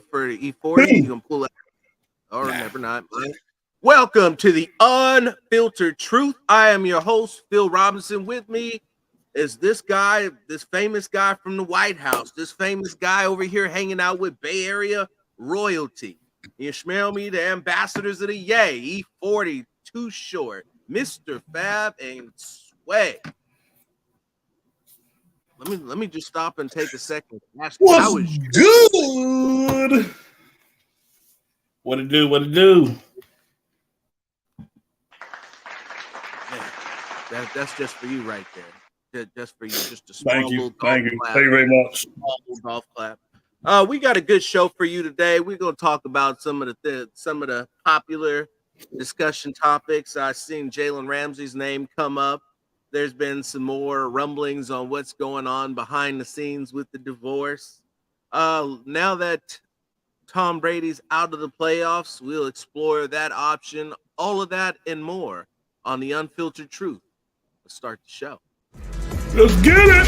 for E40. You can pull it, or never not. Welcome to the Unfiltered Truth. I am your host, Phil Robinson. With me is this guy, this famous guy from the White House, this famous guy over here hanging out with Bay Area royalty. You smell me, the ambassadors of the Yay, E40, Too Short, Mr. Fab, and Sway. Let me just stop and take a second. What's good? What it do? What it do? Man, that's just for you right there. Just for you. Just a Thank small you. little Thank you. clap. Thank you very much. Small little golf clap. We got a good show for you today. We're gonna talk about some of the popular discussion topics. I've seen Jalen Ramsey's name come up. There's been some more rumblings on what's going on behind the scenes with the divorce. Now that Tom Brady's out of the playoffs, we'll explore that option, all of that and more on the Unfiltered Truth. Let's start the show. Let's get it.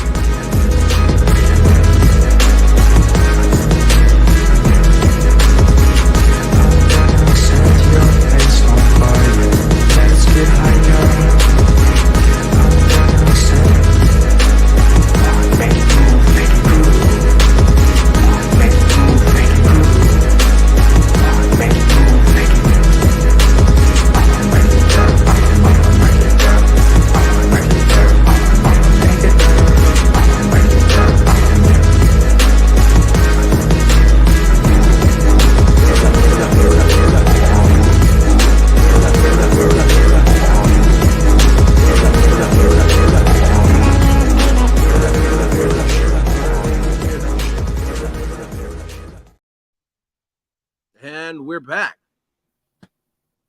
And we're back.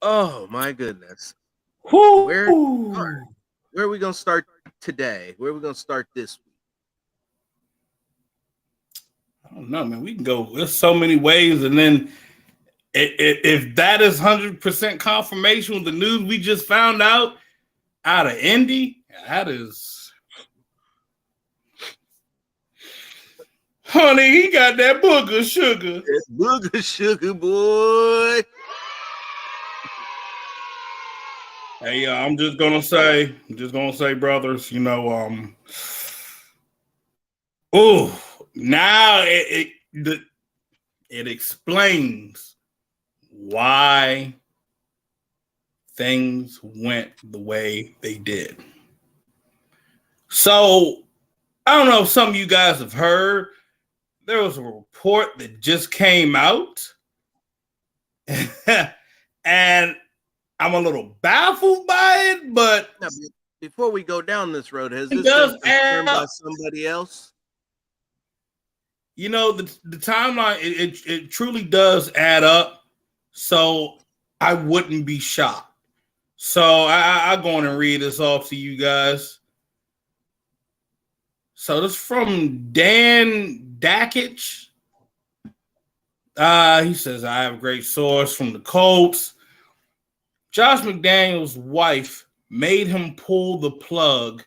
Oh my goodness. Woo. Where are we gonna start today? Where are we gonna start this week? I don't know, man. We can go. There's so many ways, and then if that is 100% confirmation with the news we just found out of Indy, that is, honey, he got that booger sugar. That booger sugar, boy. Hey, I'm just gonna say, brothers, now it explains why things went the way they did. So I don't know if some of you guys have heard, there was a report that just came out, and I'm a little baffled by it, but now, before we go down this road, has it this does been confirmed by somebody else? You know, the timeline, it truly does add up. So I wouldn't be shocked. So I'll go on and read this off to you guys. So this is from Dan Dakich. He says, I have a great source from the Colts. Josh McDaniels' wife made him pull the plug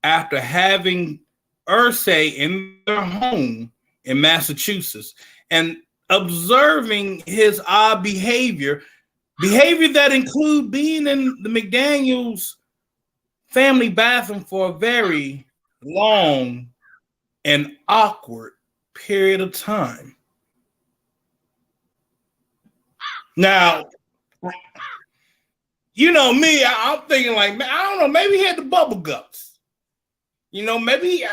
after having Irsay in their home in Massachusetts and observing his odd behavior that include being in the McDaniels family bathroom for a very long and awkward period of time. Now, you know me, I'm thinking like, man, I don't know, maybe he had the bubble guts. Maybe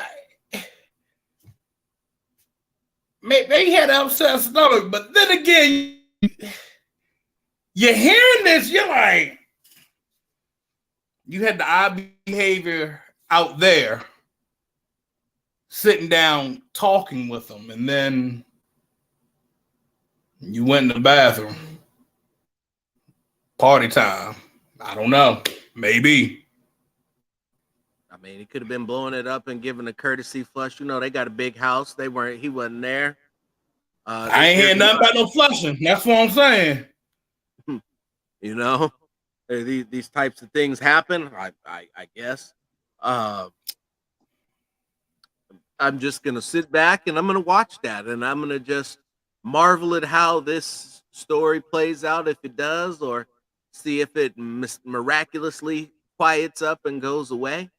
he had an upset stomach, but then again, you're hearing this, you're like, you had the odd behavior out there, sitting down, talking with them, and then you went in the bathroom. Party time. I don't know. Maybe. I mean, he could have been blowing it up and giving a courtesy flush. You know, they got a big house. He wasn't there. I ain't hearing nothing about no flushing. That's what I'm saying. You know, these types of things happen. I guess. I'm just gonna sit back and I'm gonna watch that, and I'm gonna just marvel at how this story plays out if it does, or see if it miraculously quiets up and goes away.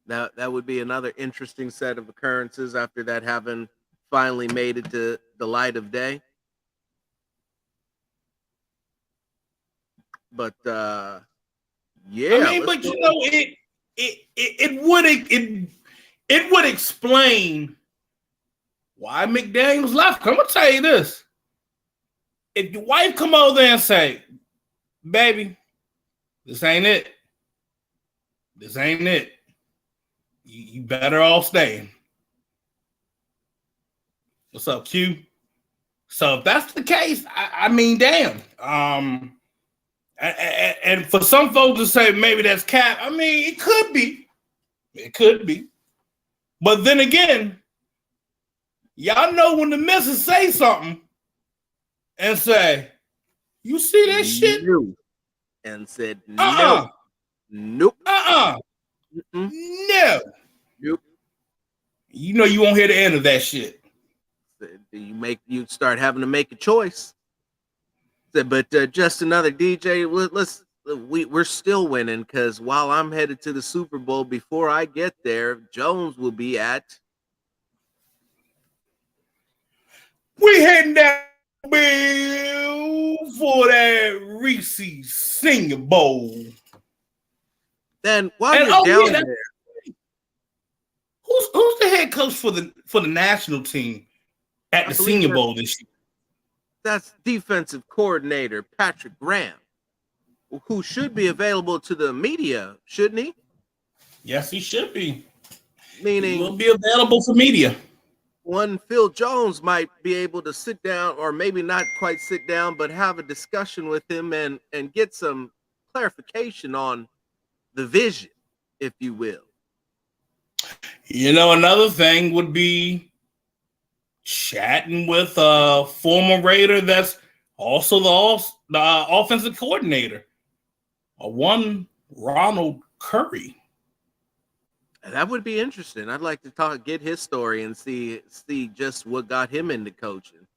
That would be another interesting set of occurrences after that having finally made it to the light of day. But I yeah, mean, let's but go. you know, it would explain why McDaniels left. I'm gonna tell you this: if your wife come over there and say, "Baby, this ain't it. This ain't it. You better off staying." What's up, Q? So if that's the case, I mean, damn. And for some folks to say maybe that's cap, I mean, it could be. It could be. But then again, y'all know when the missus say something and say, "You see that shit?" No, and said no, Uh-uh. nope, Uh-uh. mm-mm, No. nope. You know you won't hear the end of that shit. You start having to make a choice. But just another DJ. We're still winning because while I'm headed to the Super Bowl, before I get there, Jones will be at. We heading down Bill for that Reese's Senior Bowl. Then while And you're down there, who's the head coach for the national team at I the believe Senior Bowl this year? that's defensive coordinator Patrick Graham, who should be available to the media, shouldn't he? Yes, he should be. He will Meaning, be available for media. one Phil Jones might be able to sit down, or maybe not quite sit down, but have a discussion with him and get some clarification on the vision, if you will. You know, another thing would be chatting with a former Raider that's also the offensive coordinator, one Ronald Curry. That would be interesting. I'd like to get his story and see just what got him into coaching.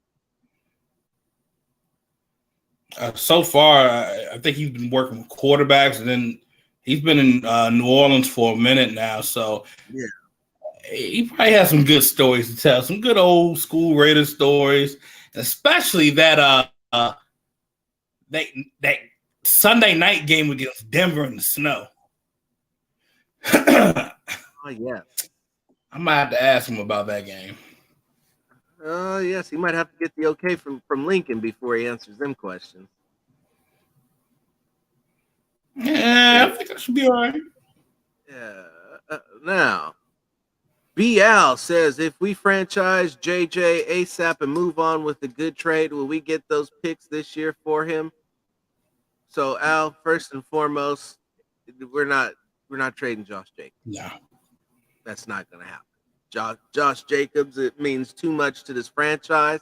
So far, I think he's been working with quarterbacks, and then he's been in New Orleans for a minute now. So Yeah, he probably has some good stories to tell, some good old school Raider stories, especially that Sunday night game against Denver in the snow. I oh yeah, might have to ask him about that game. yes, he might have to get the okay from Lincoln before he answers them questions. Yeah, I think that should be all right. Yeah. Now, BL says if we franchise JJ ASAP and move on with a good trade, will we get those picks this year for him? So Al, first and foremost, we're not trading Josh Jacobs. No. That's not going to happen. Josh Jacobs, it means too much to this franchise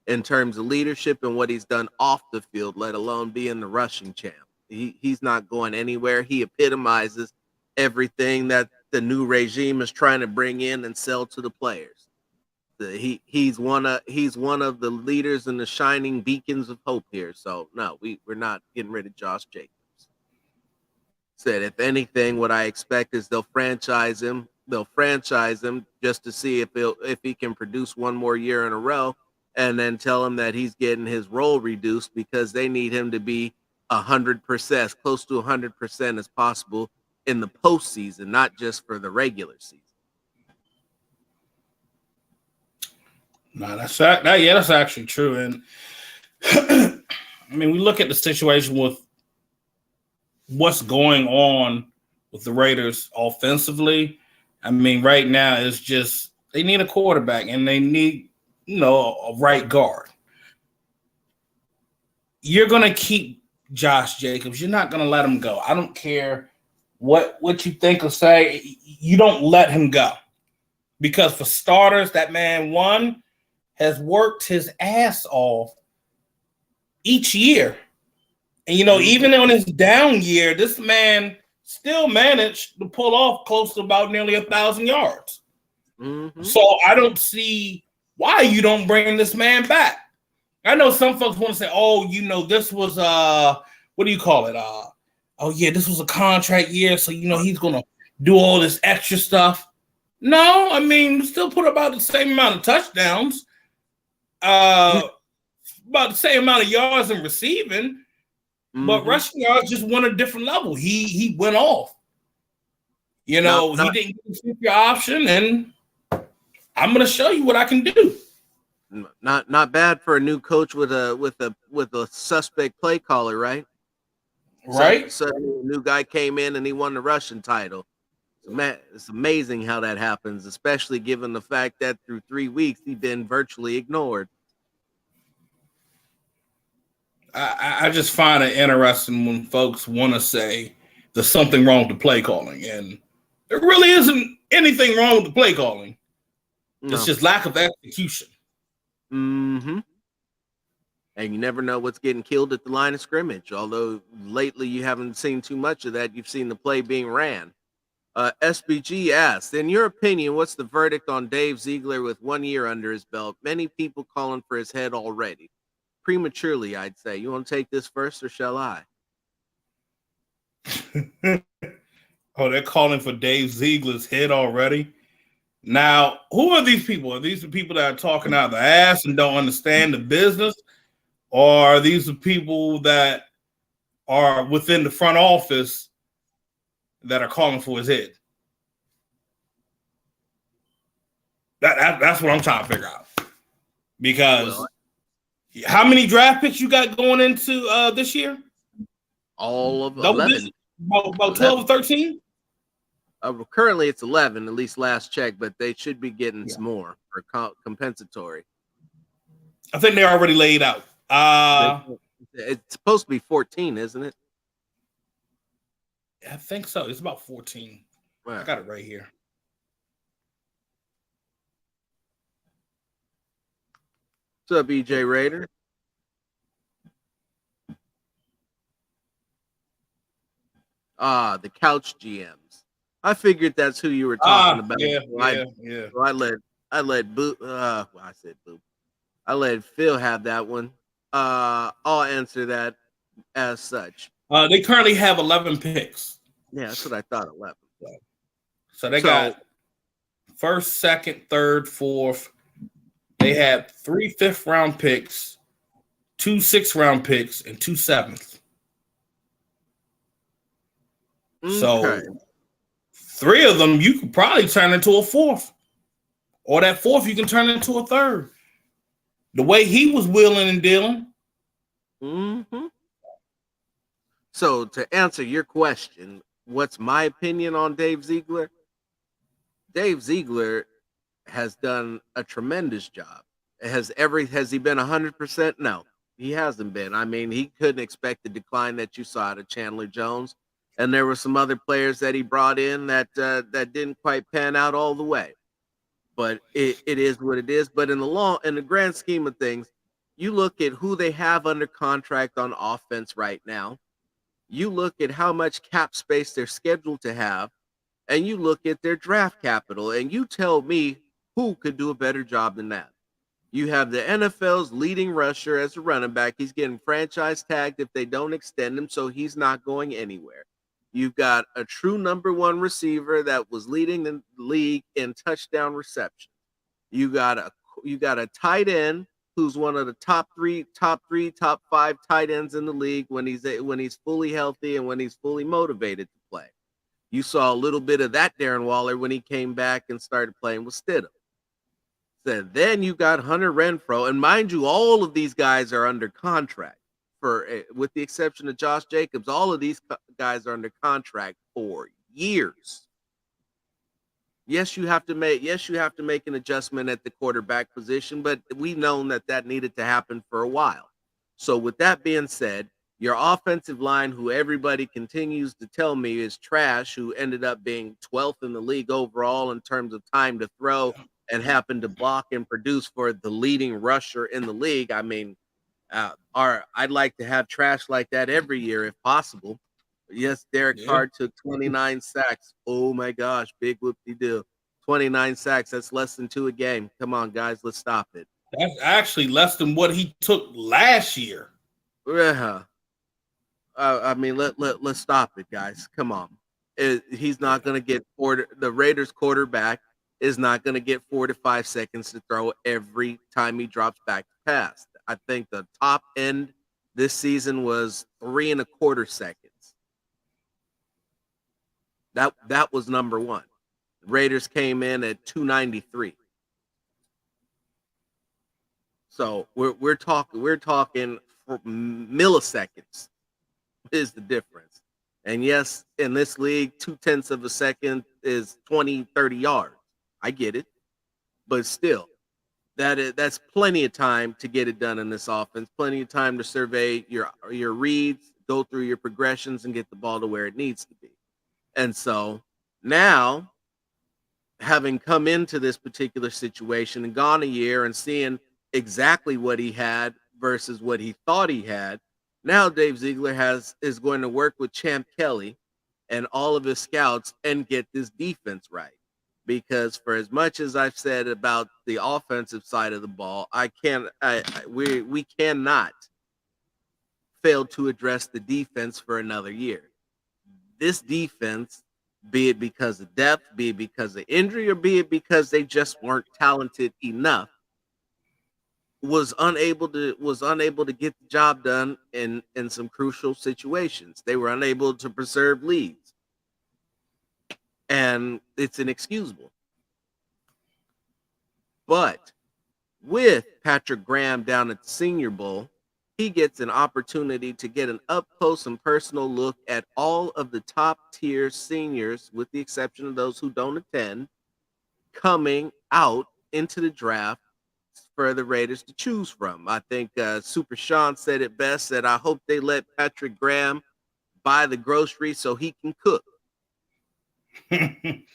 in terms of leadership and what he's done off the field, let alone being the rushing champ. He's not going anywhere. He epitomizes everything that the new regime is trying to bring in and sell to the players. He's one of the leaders and the shining beacons of hope here. So no, we're not getting rid of Josh Jacobs. Said if anything, what I expect is they'll franchise him. They'll franchise him just to see if he can produce one more year in a row, and then tell him that he's getting his role reduced because they need him to be 100%, as close to 100% as possible in the postseason, not just for the regular season. No, that's actually true. And I mean, we look at the situation with what's going on with the Raiders offensively. I mean, right now it's just they need a quarterback and they need, a right guard. You're gonna keep Josh Jacobs. You're not gonna let him go. I don't care what you think or say. You don't let him go. Because for starters, that man has worked his ass off each year. And, even on his down year, this man still managed to pull off close to about nearly 1,000 yards. Mm-hmm. So I don't see why you don't bring this man back? I know some folks want to say, oh, this was what do you call it? Oh yeah, this was a contract year, so he's gonna do all this extra stuff. No, I mean, still put about the same amount of touchdowns, about the same amount of yards in receiving, but rushing yards just went a different level. He went off. He didn't get your option, and I'm gonna show you what I can do. Not bad for a new coach with a suspect play caller, right? Right. So a new guy came in and he won the Russian title. It's amazing how that happens, especially given the fact that through 3 weeks he's been virtually ignored. I just find it interesting when folks want to say there's something wrong with the play calling, and there really isn't anything wrong with the play calling. No. It's just lack of execution. And you never know what's getting killed at the line of scrimmage. Although lately you haven't seen too much of that. You've seen the play being ran. SBG asks, in your opinion, what's the verdict on Dave Ziegler with 1 year under his belt? Many people calling for his head already. Prematurely, I'd say. You want to take this first, or shall I? Oh, they're calling for Dave Ziegler's head already? Now, who are these people? Are these the people that are talking out their ass and don't understand the business? Or are these the people that are within the front office that are calling for his head? That's what I'm trying to figure out. Because how many draft picks you got going into this year? All of 11. About 12 or 13? Currently it's 11, at least last check, but they should be getting some more for compensatory. I think they're already laid out. It's supposed to be 14, isn't it? I think so. It's about 14. Right. I got it right here. What's up, EJ Raider? The couch GMs. I figured that's who you were talking about. Yeah. So I let Boo. I said Boo. I let Phil have that one. I'll answer that as such. They currently have 11 picks. Yeah, that's what I thought. 11. So they got first, second, third, fourth. They had 3 fifth-round picks, 2 sixth-round picks, and 2 seventh. So 3 of them you could probably turn into a fourth, or that fourth you can turn into a third. The way he was wheeling and dealing. So to answer your question, what's my opinion on Dave Ziegler? Dave Ziegler has done a tremendous job. Has he been 100%? No, he hasn't been. I mean, he couldn't expect the decline that you saw out of Chandler Jones. And there were some other players that he brought in that didn't quite pan out all the way. But it is what it is. But in the grand scheme of things, you look at who they have under contract on offense right now. You look at how much cap space they're scheduled to have, and you look at their draft capital, and you tell me who could do a better job than that. You have the NFL's leading rusher as a running back. He's getting franchise tagged if they don't extend him, so he's not going anywhere. You've got a true number 1 receiver that was leading the league in touchdown reception. You got a tight end who's one of the top 5 tight ends in the league when he's fully healthy and when he's fully motivated to play. You saw a little bit of that Darren Waller when he came back and started playing with Stidham. So then you got Hunter Renfrow, and mind you, all of these guys are under contract. With the exception of Josh Jacobs, all of these guys are under contract for years. Yes, you have to make an adjustment at the quarterback position, but we've known that needed to happen for a while. So with that being said, your offensive line, who everybody continues to tell me is trash, who ended up being 12th in the league overall in terms of time to throw and happened to block and produce for the leading rusher in the league. I mean, I'd like to have trash like that every year if possible. Yes, Derek Carr took 29 sacks. Oh my gosh, big whoop-de-doo. 29 sacks. That's less than 2 a game. Come on, guys. Let's stop it. That's actually less than what he took last year. Yeah. I mean, let's stop it, guys. Come on. He's not going to get the Raiders quarterback is not going to get 4 to 5 seconds to throw every time he drops back to pass. I think the top end this season was 3.25 seconds. That was number one. The Raiders came in at 293. So we're talking for milliseconds is the difference. And yes, in this league, 0.2 of a second is 20, 30 yards. I get it. But still, that's plenty of time to get it done in this offense. Plenty of time to survey your reads, go through your progressions, and get the ball to where it needs to be. And so now, having come into this particular situation and gone a year and seeing exactly what he had versus what he thought he had, now Dave Ziegler is going to work with Champ Kelly and all of his scouts and get this defense right. Because for as much as I've said about the offensive side of the ball, we cannot fail to address the defense for another year. This defense, be it because of depth, be it because of injury, or be it because they just weren't talented enough, was unable to get the job done in some crucial situations. They were unable to preserve leads, and it's inexcusable. But with Patrick Graham down at the Senior Bowl, he gets an opportunity to get an up close and personal look at all of the top tier seniors, with the exception of those who don't attend, coming out into the draft for the Raiders to choose from. I think Super Sean said it best, that I hope they let Patrick Graham buy the groceries so he can cook. Matter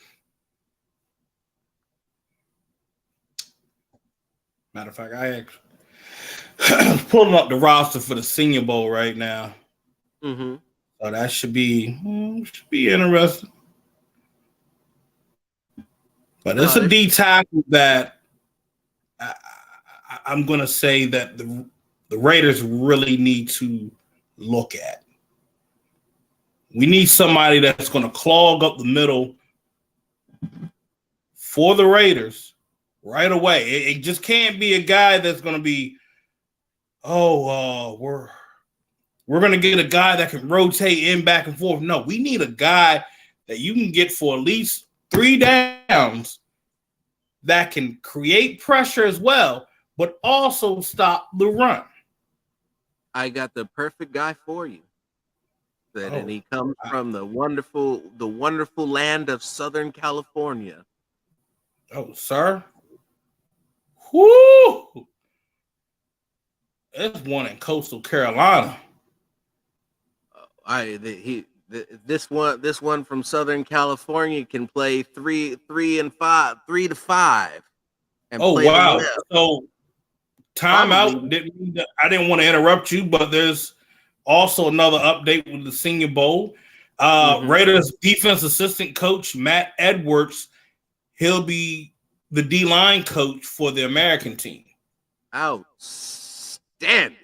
of fact, I actually pulling up the roster for the Senior Bowl right now. Mm-hmm. So that should be interesting. But it's a D tackle that I'm going to say that the Raiders really need to look at. We need somebody that's going to clog up the middle for the Raiders right away. It just can't be a guy that's going to be, we're going to get a guy that can rotate in back and forth. No, we need a guy that you can get for at least 3 downs that can create pressure as well, but also stop the run. I got the perfect guy for you. And he comes from the wonderful land of Southern California. Oh, sir. Whoo! There's one in Coastal Carolina. This one from Southern California can play 3 to 5. And wow! So timeout. I didn't want to interrupt you, but there's also another update with the Senior Bowl. Raiders defense assistant coach Matt Edwards, he'll be the D-line coach for the American team. Outstanding.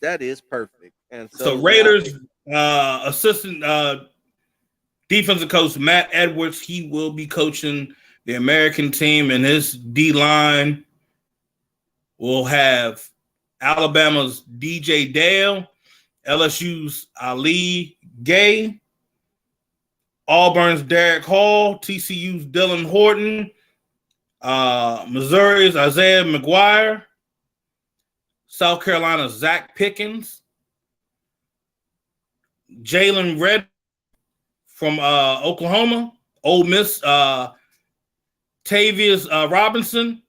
That is perfect. And so Raiders assistant defensive coach Matt Edwards, he will be coaching the American team, and his D-line will have Alabama's DJ Dale, LSU's Ali Gay, Auburn's Derek Hall, TCU's Dylan Horton, Missouri's Isaiah McGuire, South Carolina's Zach Pickens, Jalen Red from Oklahoma, Ole Miss Tavius Robinson,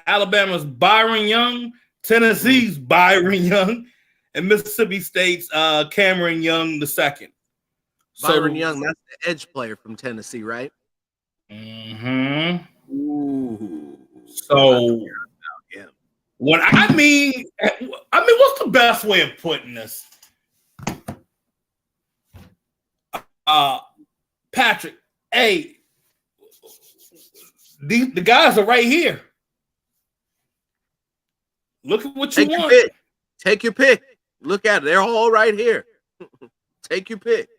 Alabama's Byron Young, Tennessee's Byron Young, and Mississippi State's Cameron Young II. Byron Young, that's the edge player from Tennessee, right? Mm-hmm. Ooh. So when I mean, what's the best way of putting this? Patrick, hey, The guys are right here. Look at what you Take your want. pick. Take your pick. Look at it. They're all right here. Take your pick.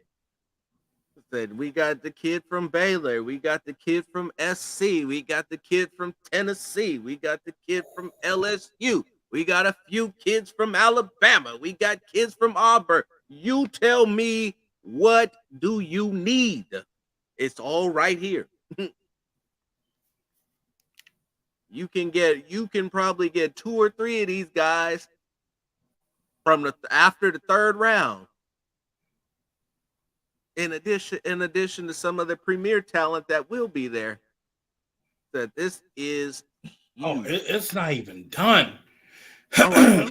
Said we got the kid from Baylor. We got the kid from SC. We got the kid from Tennessee. We got the kid from LSU. We got a few kids from Alabama. We got kids from Auburn. You tell me, what do you need? It's all right here. You can probably get 2 or 3 of these guys from after the 3rd round. In addition to some of the premier talent that will be there. That this is huge. Oh, it's not even done. Oh,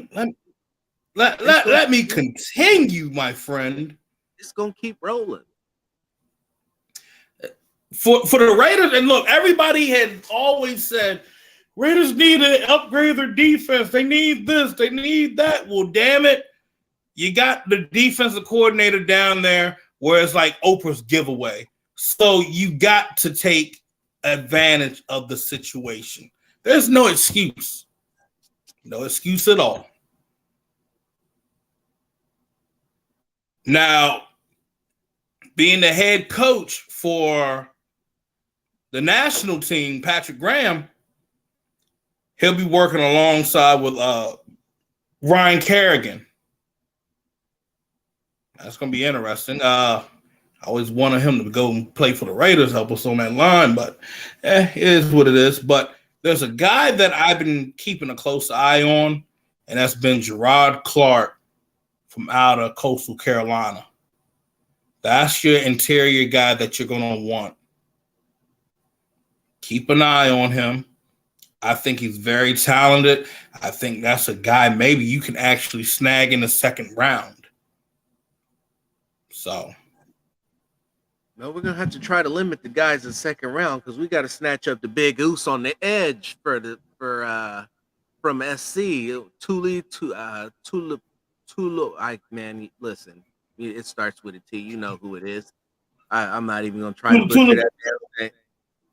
let me continue, my friend. It's gonna keep rolling. For the Raiders, and look, everybody had always said Raiders need to upgrade their defense. They need this, they need that. Well, damn it, you got the defensive coordinator down there where it's like Oprah's giveaway. So you got to take advantage of the situation. There's no excuse. No excuse at all. Now, being the head coach for the national team, Patrick Graham, he'll be working alongside with Ryan Kerrigan. That's going to be interesting. I always wanted him to go and play for the Raiders, help us on that line, but it is what it is. But there's a guy that I've been keeping a close eye on, and that's been Gerard Clark from out of Coastal Carolina. That's your interior guy that you're going to want. Keep an eye on him. I think he's very talented. I think that's a guy maybe you can actually snag in the 2nd round. So, no, we're gonna have to try to limit the guys in the 2nd round because we got to snatch up the big goose on the edge from SC. Tulu. Man, listen, it starts with a T. You know who it is. I'm not even gonna try to butcher that damn thing.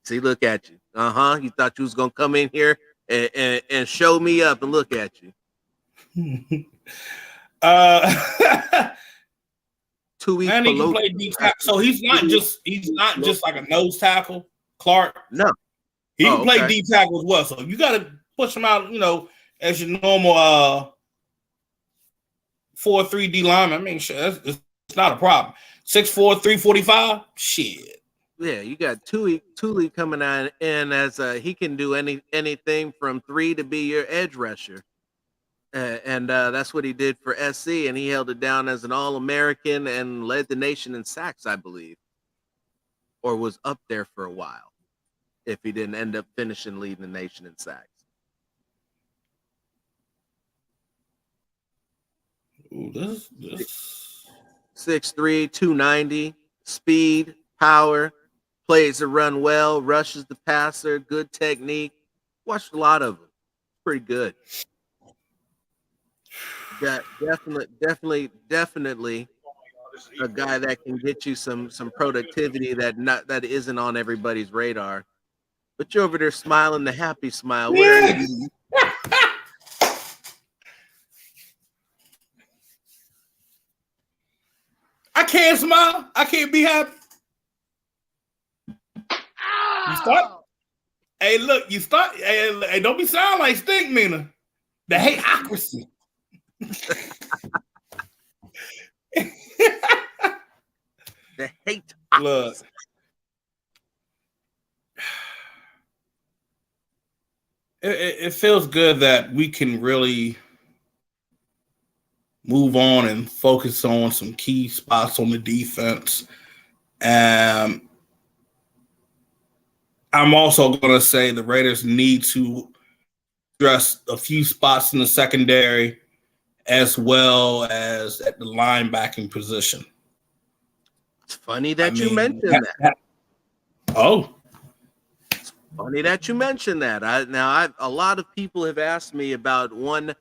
See, look at you. You thought you was gonna come in here and show me up, and look at you. 2 weeks. And he can play deep tackle. So he's not just like a nose tackle, Clark. No. He can play deep tackle as well. So you gotta push him out, as your normal 4-3 D lineman. I mean, it's not a problem. 6'4", 345. Shit. Yeah, you got Tuli coming on in as he can do anything from 3 to be your edge rusher. And that's what he did for SC, and he held it down as an All-American and led the nation in sacks, I believe, or was up there for a while if he didn't end up finishing leading the nation in sacks. Ooh, this 6'3", 290, speed, power, plays the run well, rushes the passer, good technique. Watched a lot of them. Pretty good. Got definitely a guy that can get you some productivity that isn't on everybody's radar. But you're over there smiling the happy smile. Where are you? I can't smile. I can't be happy. You start. Hey, look, you start. Hey, don't be sound like Stink Mina. The hateocracy. The hate. Look. It feels good that we can really move on and focus on some key spots on the defense. I'm also going to say the Raiders need to address a few spots in the secondary as well as at the linebacking position. It's funny that you mentioned that. Oh. It's funny that you mentioned that. A lot of people have asked me about one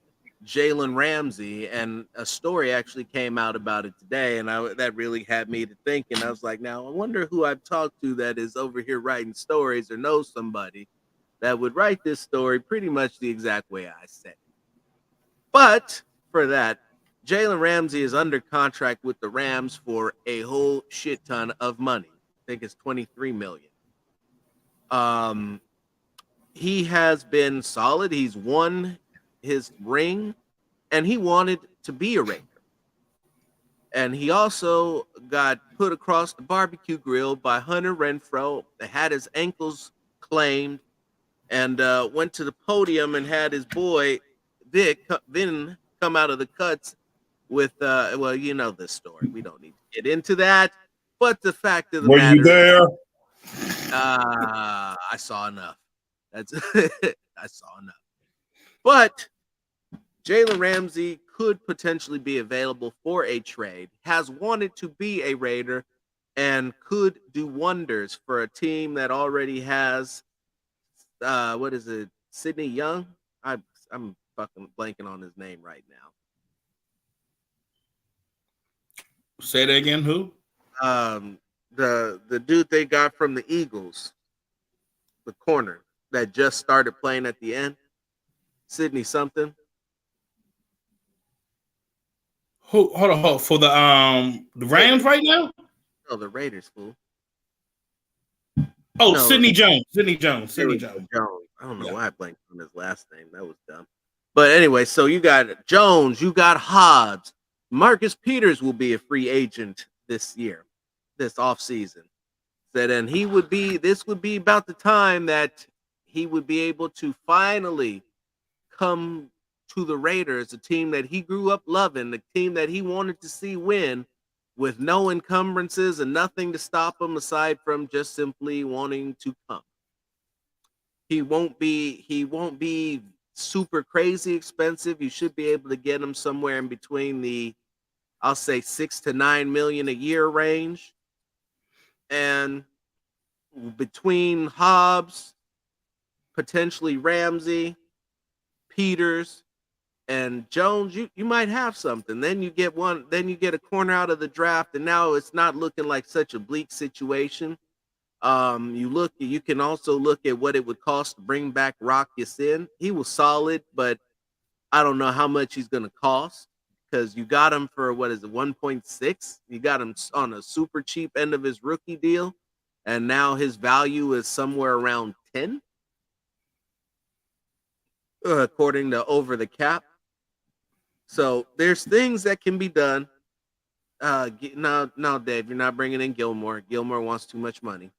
Jalen Ramsey, and a story actually came out about it today, and that really had me to thinking. I was like, now I wonder who I've talked to that is over here writing stories or knows somebody that would write this story pretty much the exact way I said it. But for that, Jalen Ramsey is under contract with the Rams for a whole shit ton of money. I think it's 23 million. Um, he has been solid. He's won his ring, and he wanted to be a Raider. And he also got put across the barbecue grill by Hunter Renfro. They had his ankles claimed, and went to the podium and had his boy Vin come out of the cuts with well, you know this story. We don't need to get into that. But the fact of the Were you matter, there? I saw enough. That's I saw enough. But Jalen Ramsey could potentially be available for a trade, has wanted to be a Raider, and could do wonders for a team that already has what is it, Sidney Young? I'm fucking blanking on his name right now. Say that again. Who? Um, the dude they got from the Eagles, the corner that just started playing at the end, Sidney something. Who? Hold on, hold on. For the Rams Raiders. right now. No, the Raiders, fool. Oh, No, Sidney Jones. Sidney Jones. there Sidney we go, Jones. Jones. I don't know Yeah. why I blanked on his last name. That was dumb. But anyway, so you got Jones, you got Hobbs. Marcus Peters will be a free agent this year, this offseason. Said, and this would be about the time that he would be able to finally come to the Raiders, a team that he grew up loving, the team that he wanted to see win with no encumbrances and nothing to stop him aside from just simply wanting to come. He won't be super crazy expensive. You should be able to get him somewhere in between the, I'll say, 6 to 9 million a year range. And between Hobbs, potentially Ramsey, Peters, and Jones, you might have something. Then you get one, then you get a corner out of the draft, and now it's not looking like such a bleak situation. You can also look at what it would cost to bring back Rock Sin. He was solid, but I don't know how much he's gonna cost because you got him for what is it, 1.6? You got him on a super cheap end of his rookie deal, and now his value is somewhere around 10, according to Over the Cap. So there's things that can be done. No, Dave, you're not bringing in Gilmore. Gilmore wants too much money.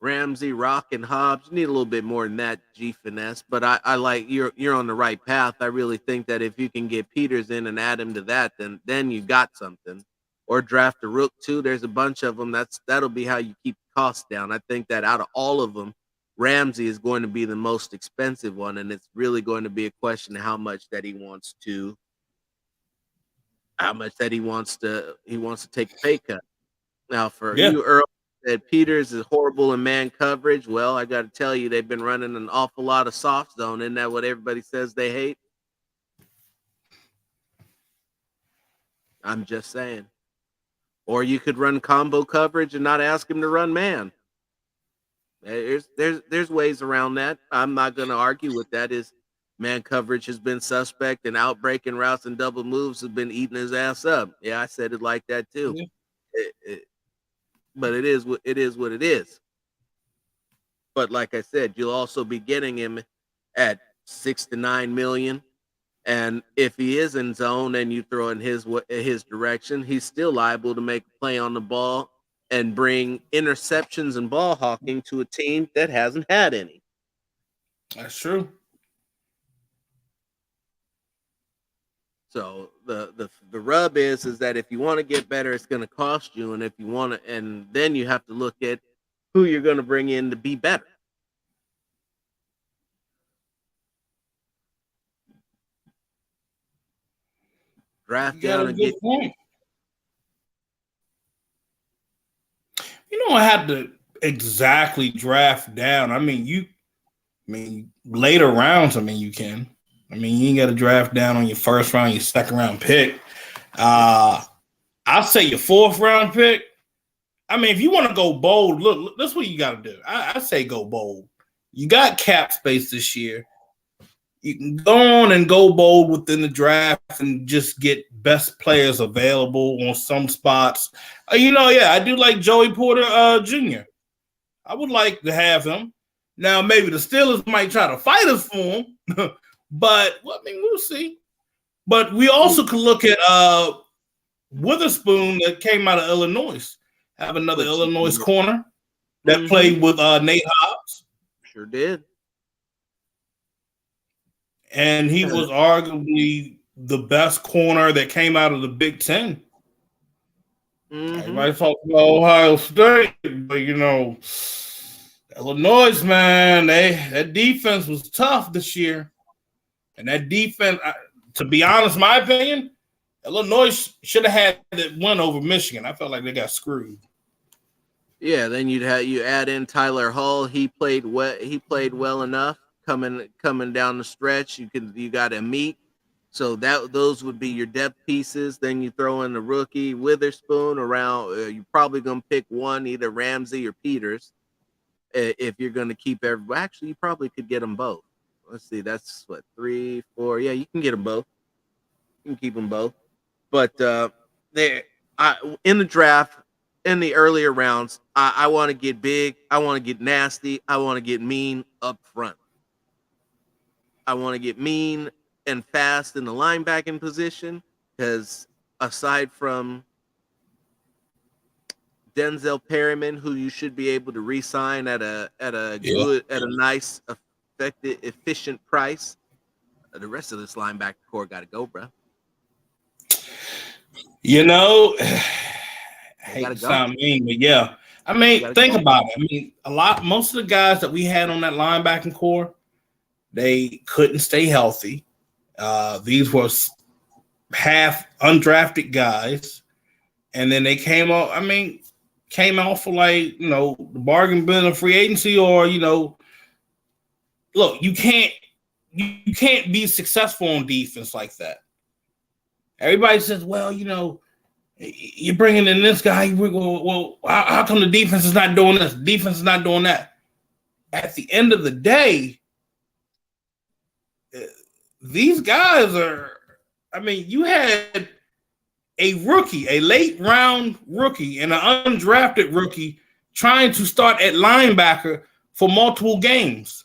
Ramsey, Rock, and Hobbs. You need a little bit more than that, G finesse. But I like you're on the right path. I really think that if you can get Peters in and add him to that, then you got something. Or draft a rook too. There's a bunch of them. That'll be how you keep the cost down. I think that out of all of them, Ramsey is going to be the most expensive one, and it's really going to be a question of how much that he wants to take a pay cut. Now for Yeah. you, Earl, that Peters is horrible in man coverage. Well, I got to tell you, they've been running an awful lot of soft zone. Isn't that what everybody says they hate? I'm just saying. Or you could run combo coverage and not ask him to run man. There's ways around that. I'm not going to argue with that. Is man coverage has been suspect, and outbreaking routes and double moves have been eating his ass up. Yeah, I said it like that too. Yeah. But it is what it is. What it is. But like I said, you'll also be getting him at 6 to 9 million. And if he is in zone and you throw in his direction, he's still liable to make a play on the ball and bring interceptions and ball hawking to a team that hasn't had any. That's true. So the rub is that if you want to get better, it's going to cost you, and if you want to, and then you have to look at who you're going to bring in to be better. Draft You got down a and good get. point. You don't have to exactly draft down. I mean, I mean, later rounds, I mean, you can. I mean, you ain't got to draft down on your first round, your second round pick. I'll say your fourth round pick. I mean, if you want to go bold, look, that's what you got to do. I say go bold. You got cap space this year. You can go on and go bold within the draft and just get best players available on some spots. I do like Joey Porter Jr. I would like to have him. Now, maybe the Steelers might try to fight us for him, but we'll see. But we also could look at Witherspoon that came out of Illinois. Have another Illinois corner that played with Nate Hobbs. Sure did. And he was arguably the best corner that came out of the Big Ten. Everybody talks about Ohio State, but Illinois, man, that defense was tough this year. And that defense, to be honest, my opinion, Illinois should have had that win over Michigan. I felt like they got screwed. Yeah, then you add in Tyler Hull. He played well enough coming down the stretch. You got a meet. So those would be your depth pieces. Then you throw in the rookie Witherspoon around. You're probably gonna pick one, either Ramsey or Peters, if you're gonna keep everybody. Actually, you probably could get them both. Let's see, that's what 3, 4. Yeah, you can get them both. You can keep them both. But in the draft, in the earlier rounds, I want to get big. I want to get nasty. I want to get mean up front. I want to get mean and fast in the linebacking position, because aside from Denzel Perryman, who you should be able to re-sign at a nice, effective, efficient price, the rest of this linebacker core got to go, bro. I hate to sound mean, but yeah. I mean, think about it. I mean, most of the guys that we had on that linebacking core, they couldn't stay healthy. These were half undrafted guys, and then they came off for the bargain bin of free agency, or look, you can't be successful on defense like that. Everybody says, well, you're bringing in this guy. Well, how come the defense is not doing this? Defense is not doing that. At the end of the day, these guys you had a rookie, a late round rookie, and an undrafted rookie trying to start at linebacker for multiple games.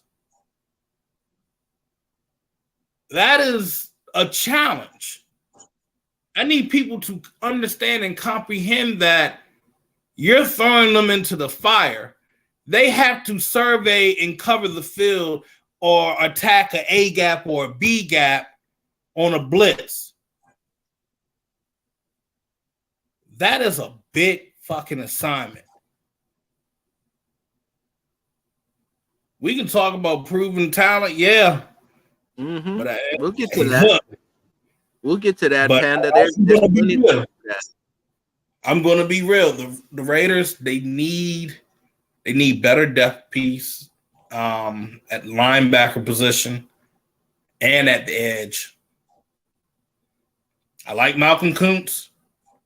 That is a challenge. I need people to understand and comprehend that you're throwing them into the fire. They have to survey and cover the field or attack an A gap or a B gap on a blitz. That is a big fucking assignment. We can talk about proven talent, yeah. But we'll get to that. We'll get to that, Panda. I'm going to be real. The Raiders, they need better depth piece at linebacker position and at the edge. I like Malcolm Kuntz.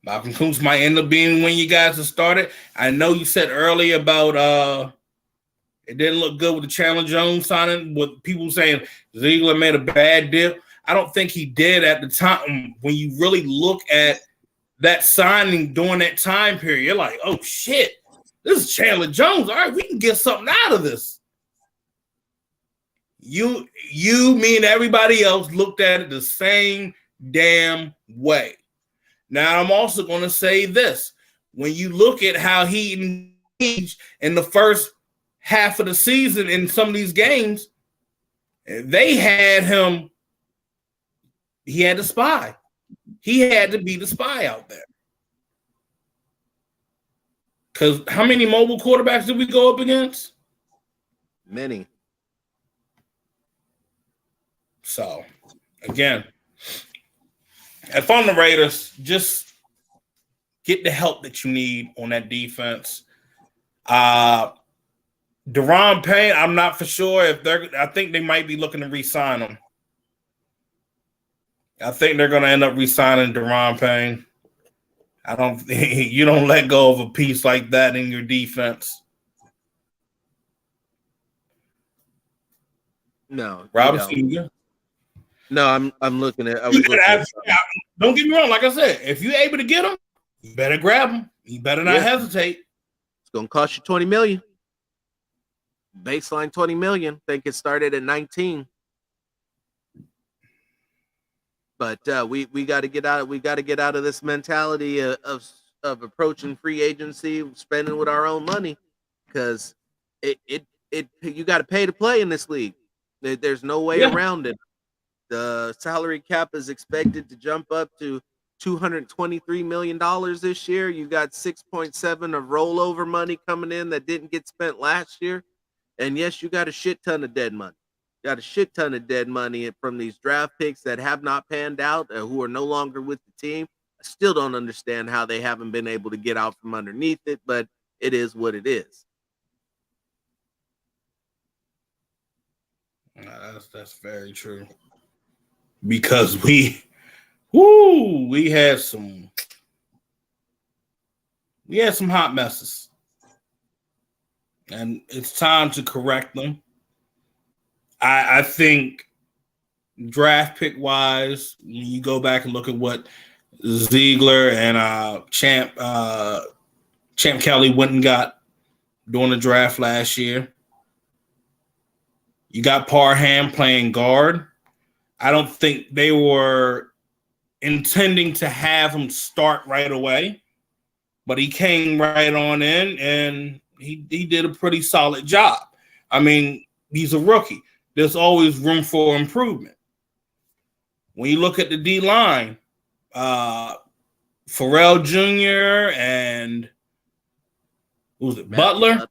Malcolm Kuntz might end up being when you guys have started. I know you said earlier about it didn't look good with the Chandler Jones signing, with people saying Ziegler made a bad deal. I don't think he did at the time. When you really look at that signing during that time period, you're like, oh shit, this is Chandler Jones. All right, we can get something out of this. You, me, and everybody else looked at it the same damn way. Now, I'm also going to say this. When you look at how he engaged in the first half of the season in some of these games, they had him. He had to spy. He had to be the spy out there. Because how many mobile quarterbacks did we go up against? Many. So, again, if I'm the Raiders, just get the help that you need on that defense. Deron Payne, I'm not for sure if they're. I think they might be looking to re-sign him. I think they're going to end up re-signing Deron Payne. I don't. You don't let go of a piece like that in your defense. No, Robinson, you don't. No, I'm looking at. Don't get me wrong. Like I said, if you're able to get him, you better grab him. You better not hesitate. It's gonna cost you $20 million. Baseline $20 million. I think it started at 19. But we got to get out. We got to get out of this mentality of approaching free agency, spending with our own money, because it you got to pay to play in this league. There's no way around it. The salary cap is expected to jump up to $223 million this year. You got 6.7 of rollover money coming in that didn't get spent last year. And yes, you got a shit ton of dead money. Got a shit ton of dead money from these draft picks that have not panned out, who are no longer with the team. I still don't understand how they haven't been able to get out from underneath it, but it is what it is. That's very true. Because we had some hot messes, and it's time to correct them. I think draft pick wise, when you go back and look at what Ziegler and Champ Kelly went and got during the draft last year. You got Parham playing guard. I don't think they were intending to have him start right away, but he came right on in and he did a pretty solid job. I mean, he's a rookie. There's always room for improvement. When you look at the D-line, Farrell Jr. and Butler?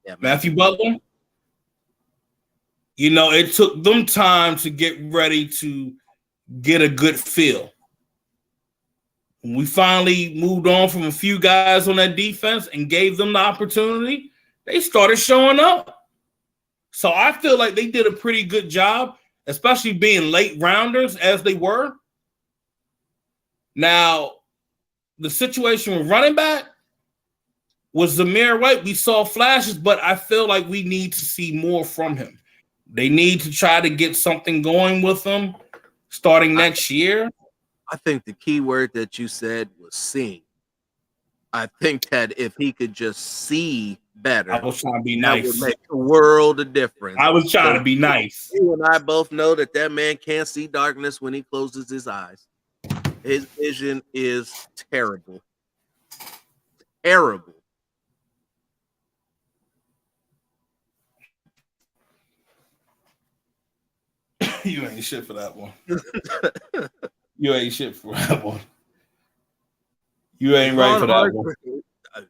Yeah, Matthew Butler. You know, it took them time to get ready to get a good feel. When we finally moved on from a few guys on that defense and gave them the opportunity, they started showing up. So I feel like they did a pretty good job, especially being late rounders as they were. Now, the situation with running back was Zamir White. We saw flashes, but I feel like we need to see more from him. They need to try to get something going with him starting next year. I think the key word that you said was seeing. I think that if he could just see better, I was trying to be that nice. would make a world of difference. I was trying to be nice. You and I both know that man can't see darkness when he closes his eyes. His vision is terrible. Terrible. You ain't shit for that one. You ain't shit for that one. You ain't right for that one.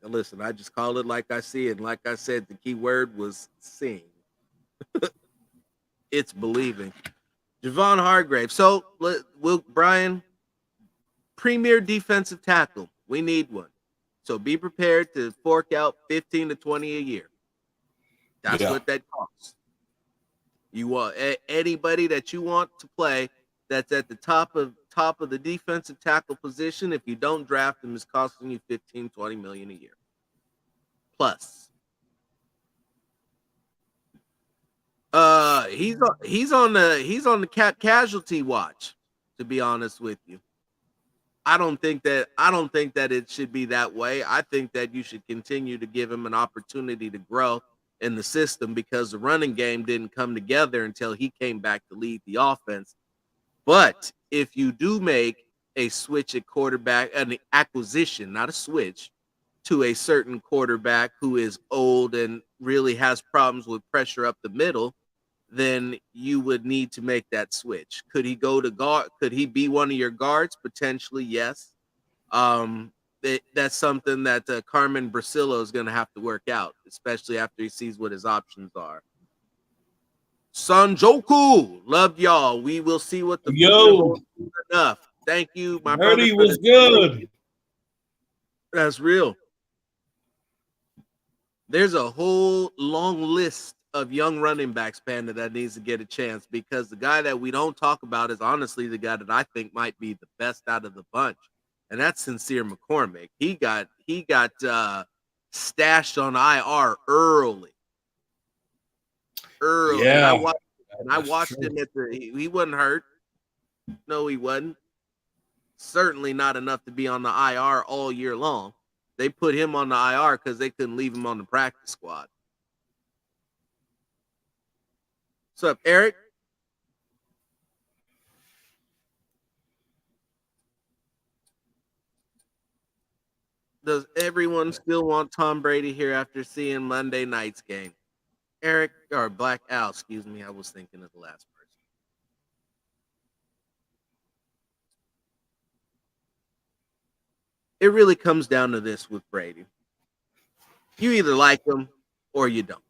Listen, I just call it like I see it. And like I said, the key word was seeing. It's believing. Javon Hargrave. So, Brian, premier defensive tackle. We need one. So be prepared to fork out 15 to 20 a year. That's what that costs. You want anybody that you want to play that's at the top of the defensive tackle position. If you don't draft him, is costing you 15, 20 million a year. Plus. He's on the cap casualty watch, to be honest with you. I don't think that it should be that way. I think that you should continue to give him an opportunity to grow in the system, because the running game didn't come together until he came back to lead the offense. But if you do make a switch at quarterback, an acquisition, not a switch, to a certain quarterback who is old and really has problems with pressure up the middle, then you would need to make that switch. Could he go to guard? Could he be one of your guards? Potentially, yes. That's something that Carmen Brasillo is going to have to work out, especially after he sees what his options are. Sanjoku, love y'all. We will see what the enough. Thank you, my brother. Birdie was good. That's real. There's a whole long list of young running backs, Panda, that needs to get a chance because the guy that we don't talk about is honestly the guy that I think might be the best out of the bunch, and that's Sincere McCormick. He got stashed on IR early, and Yeah, I that's watched true. him at he wasn't hurt. No, he wasn't. Certainly not enough to be on the IR all year long. They put him on the IR because they couldn't leave him on the practice squad. What's up, Eric? Does everyone still want Tom Brady here after seeing Monday night's game? Eric or Black Al, excuse me. I was thinking of the last person. It really comes down to this with Brady. You either like him or you don't.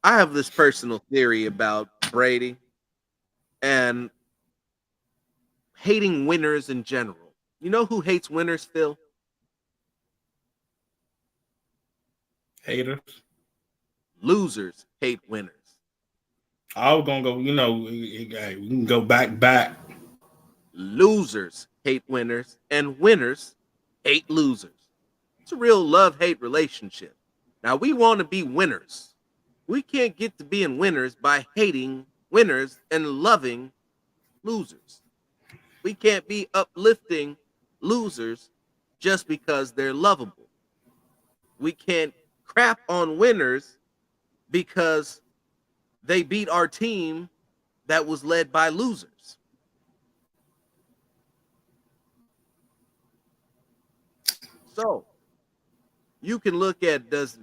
I have this personal theory about Brady and hating winners in general. You know who hates winners, Phil? Haters. Losers hate winners. I was gonna go. We can go back. Losers hate winners, and winners hate losers. It's a real love-hate relationship. Now, we want to be winners. We can't get to being winners by hating winners and loving losers. We can't be uplifting losers just because they're lovable. We can't crap on winners because they beat our team that was led by losers. So you can look at, does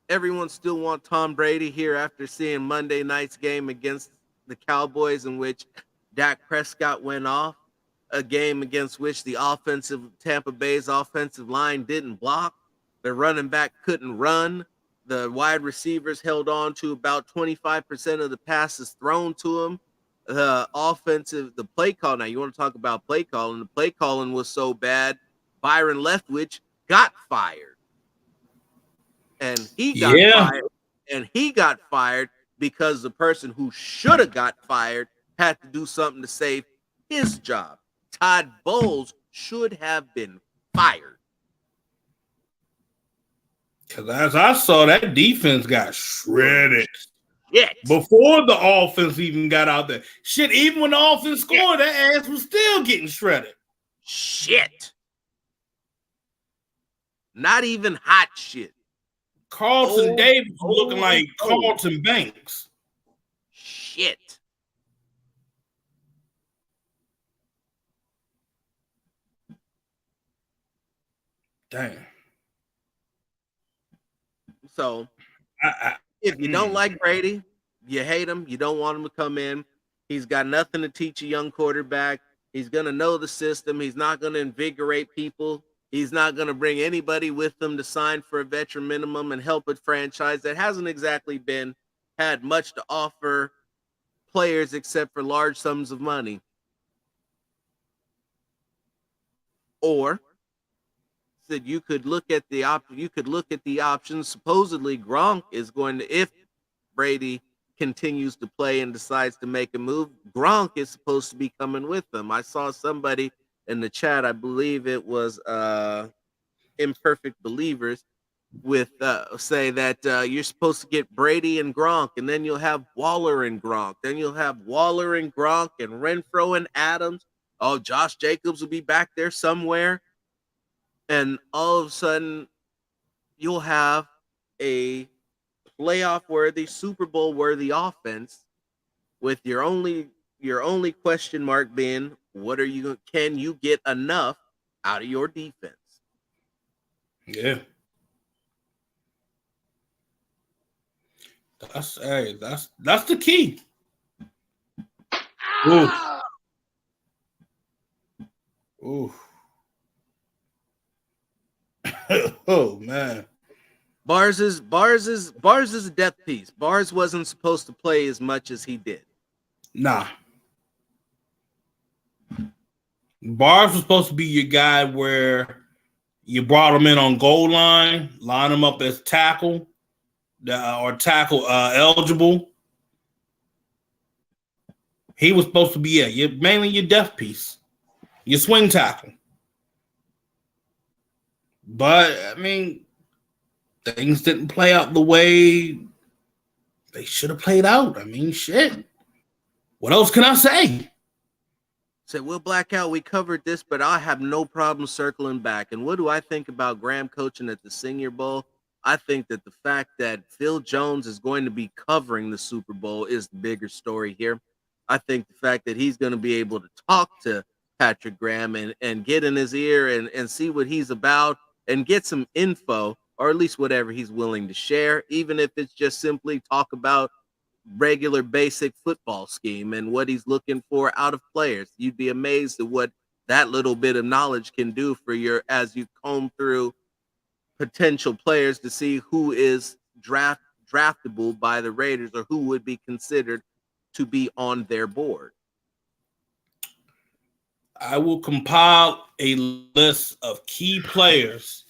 everyone still want Tom Brady here after seeing Monday night's game against the Cowboys, in which Dak Prescott went off? A game against which the offensive Tampa Bay's offensive line didn't block. The running back couldn't run. The wide receivers held on to about 25% of the passes thrown to him. The play call. Now, you want to talk about play calling? The play calling was so bad, Byron Leftwich got fired. And he got Yeah, fired. And he got fired because the person who should have got fired had to do something to save his job. Todd Bowles should have been fired. because as I saw, that defense got shredded Shit. before the offense even got out there. Shit, even when the offense Shit. scored, that ass was still getting shredded. Shit. Not even hot shit. Carlton Davis was looking like Carlton Banks. Shit. Damn. So if you don't like Brady, you hate him, you don't want him to come in. He's got nothing to teach a young quarterback. He's going to know the system. He's not going to invigorate people. He's not going to bring anybody with him to sign for a veteran minimum and help a franchise that hasn't exactly had much to offer players except for large sums of money. Or said you could look at the options. Supposedly Gronk is going to, if Brady continues to play and decides to make a move, Gronk is supposed to be coming with them. I saw somebody in the chat, I believe it was Imperfect Believers, with say that you're supposed to get Brady and Gronk, and then you'll have Waller and Gronk. Then you'll have Waller and Gronk and Renfro and Adams. Oh, Josh Jacobs will be back there somewhere. And all of a sudden, you'll have a playoff-worthy, Super Bowl-worthy offense, with your only question mark being, can you get enough out of your defense? Yeah. That's the key. Ooh. Ooh. Oh man. Bars is a depth piece. Bars wasn't supposed to play as much as he did. Nah. Bars was supposed to be your guy where you brought him in on goal line, line him up as tackle, or tackle eligible. He was supposed to be mainly your depth piece, your swing tackle. But I mean, things didn't play out the way they should have played out. I mean, shit. What else can I say? Said, Will Blackout, we covered this, but I have no problem circling back. And what do I think about Graham coaching at the Senior Bowl? I think that the fact that Phil Jones is going to be covering the Super Bowl is the bigger story here. I think the fact that he's going to be able to talk to Patrick Graham and get in his ear and see what he's about and get some info, or at least whatever he's willing to share, even if it's just simply talk about regular basic football scheme and what he's looking for out of players. You'd be amazed at what that little bit of knowledge can do for your as you comb through potential players to see who is draftable by the Raiders or who would be considered to be on their board. I will compile a list of key players,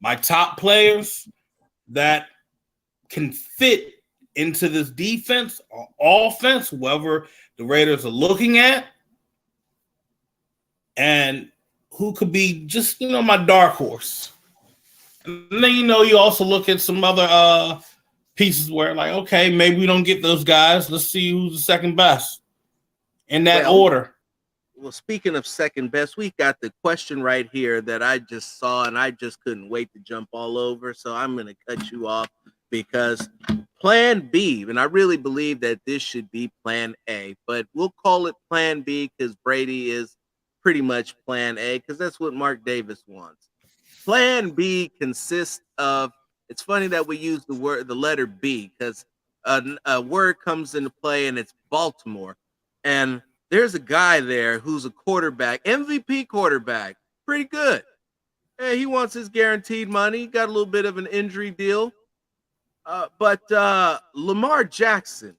my top players that can fit into this defense or offense, whoever the Raiders are looking at, and who could be just, my dark horse. And then, you also look at some other pieces where, like, okay, maybe we don't get those guys. Let's see who's the second best in that order. Well, speaking of second best, we got the question right here that I just saw, and I just couldn't wait to jump all over. So I'm going to cut you off because Plan B, and I really believe that this should be Plan A, but we'll call it Plan B because Brady is pretty much Plan A because that's what Mark Davis wants. Plan B consists of, it's funny that we use the letter B because a word comes into play and it's Baltimore. And there's a guy there who's a quarterback, MVP quarterback, pretty good. Hey, he wants his guaranteed money. Got a little bit of an injury deal. But Lamar Jackson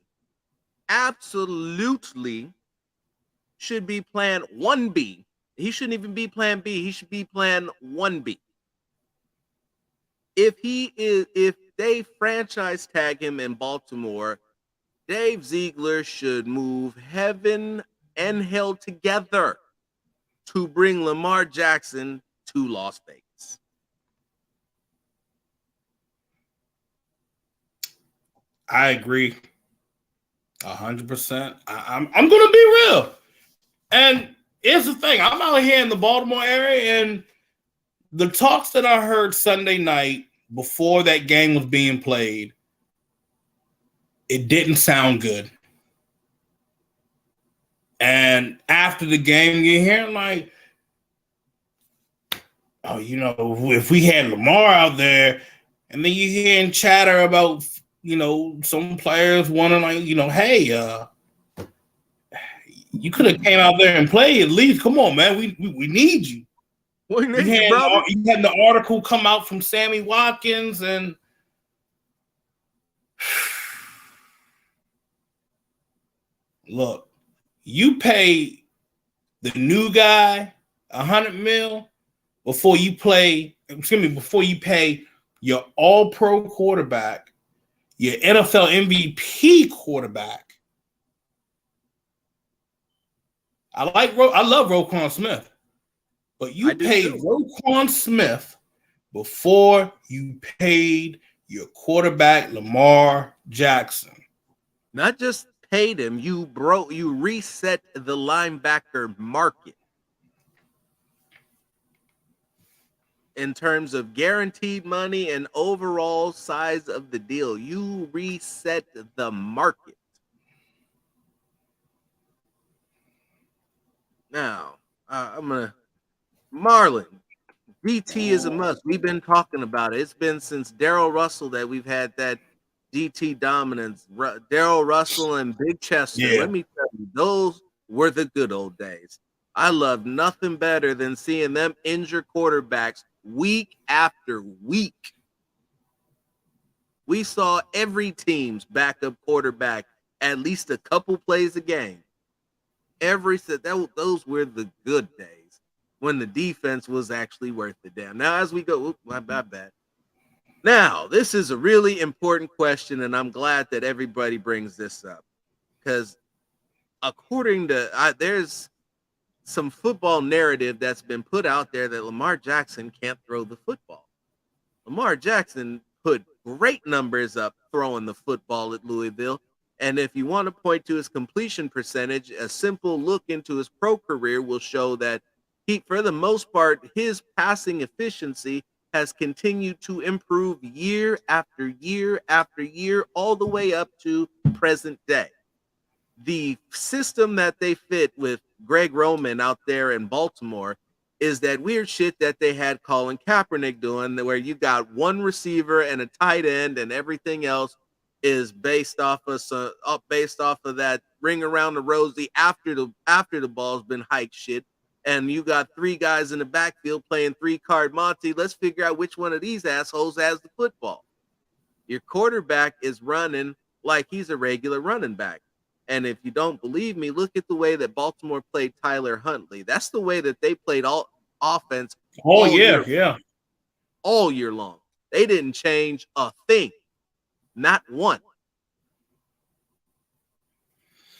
absolutely should be Plan 1B. He shouldn't even be Plan B. He should be Plan 1B. If they franchise tag him in Baltimore, Dave Ziegler should move heaven and hell together to bring Lamar Jackson to Las Vegas. I agree 100%. I'm going to be real. And here's the thing. I'm out here in the Baltimore area, and the talks that I heard Sunday night before that game was being played, it didn't sound good. And after the game, you're hearing like, oh, if we had Lamar out there, and then you're hearing chatter about, some players wanting like, hey, you could have came out there and played at least. Come on, man, we need you. We need you, brother. You had the article come out from Sammy Watkins, and look, you pay the new guy $100 million before you pay your all-pro quarterback, your NFL MVP quarterback. I love Roquan Smith, but you paid Roquan Smith before you paid your quarterback Lamar Jackson. Not just paid him, you reset the linebacker market in terms of guaranteed money and overall size of the deal. You reset the market. Now, Marlon, DT is a must. We've been talking about it. It's been since Darrell Russell that we've had that DT dominance. Darrell Russell and Big Chester. Yeah. Let me tell you, those were the good old days. I love nothing better than seeing them injure quarterbacks week after week. We saw every team's backup quarterback at least a couple plays a game. Those were the good days when the defense was actually worth the damn. Now, as we go, my bad. Now, this is a really important question, and I'm glad that everybody brings this up because, according to there's some football narrative that's been put out there that Lamar Jackson can't throw the football. Lamar Jackson put great numbers up throwing the football at Louisville. And if you want to point to his completion percentage, a simple look into his pro career will show that for the most part, his passing efficiency has continued to improve year after year after year, all the way up to present day. The system that they fit with Greg Roman out there in Baltimore is that weird shit that they had Colin Kaepernick doing, where you got one receiver and a tight end, and everything else is based off of that ring around the rosy after the ball's been hiked shit. And you got three guys in the backfield playing three card Monty. Let's figure out which one of these assholes has the football. Your quarterback is running like he's a regular running back. And if you don't believe me, look at the way that Baltimore played Tyler Huntley. That's the way that they played all offense Oh all yeah, year, yeah. all year long. They didn't change a thing, not one.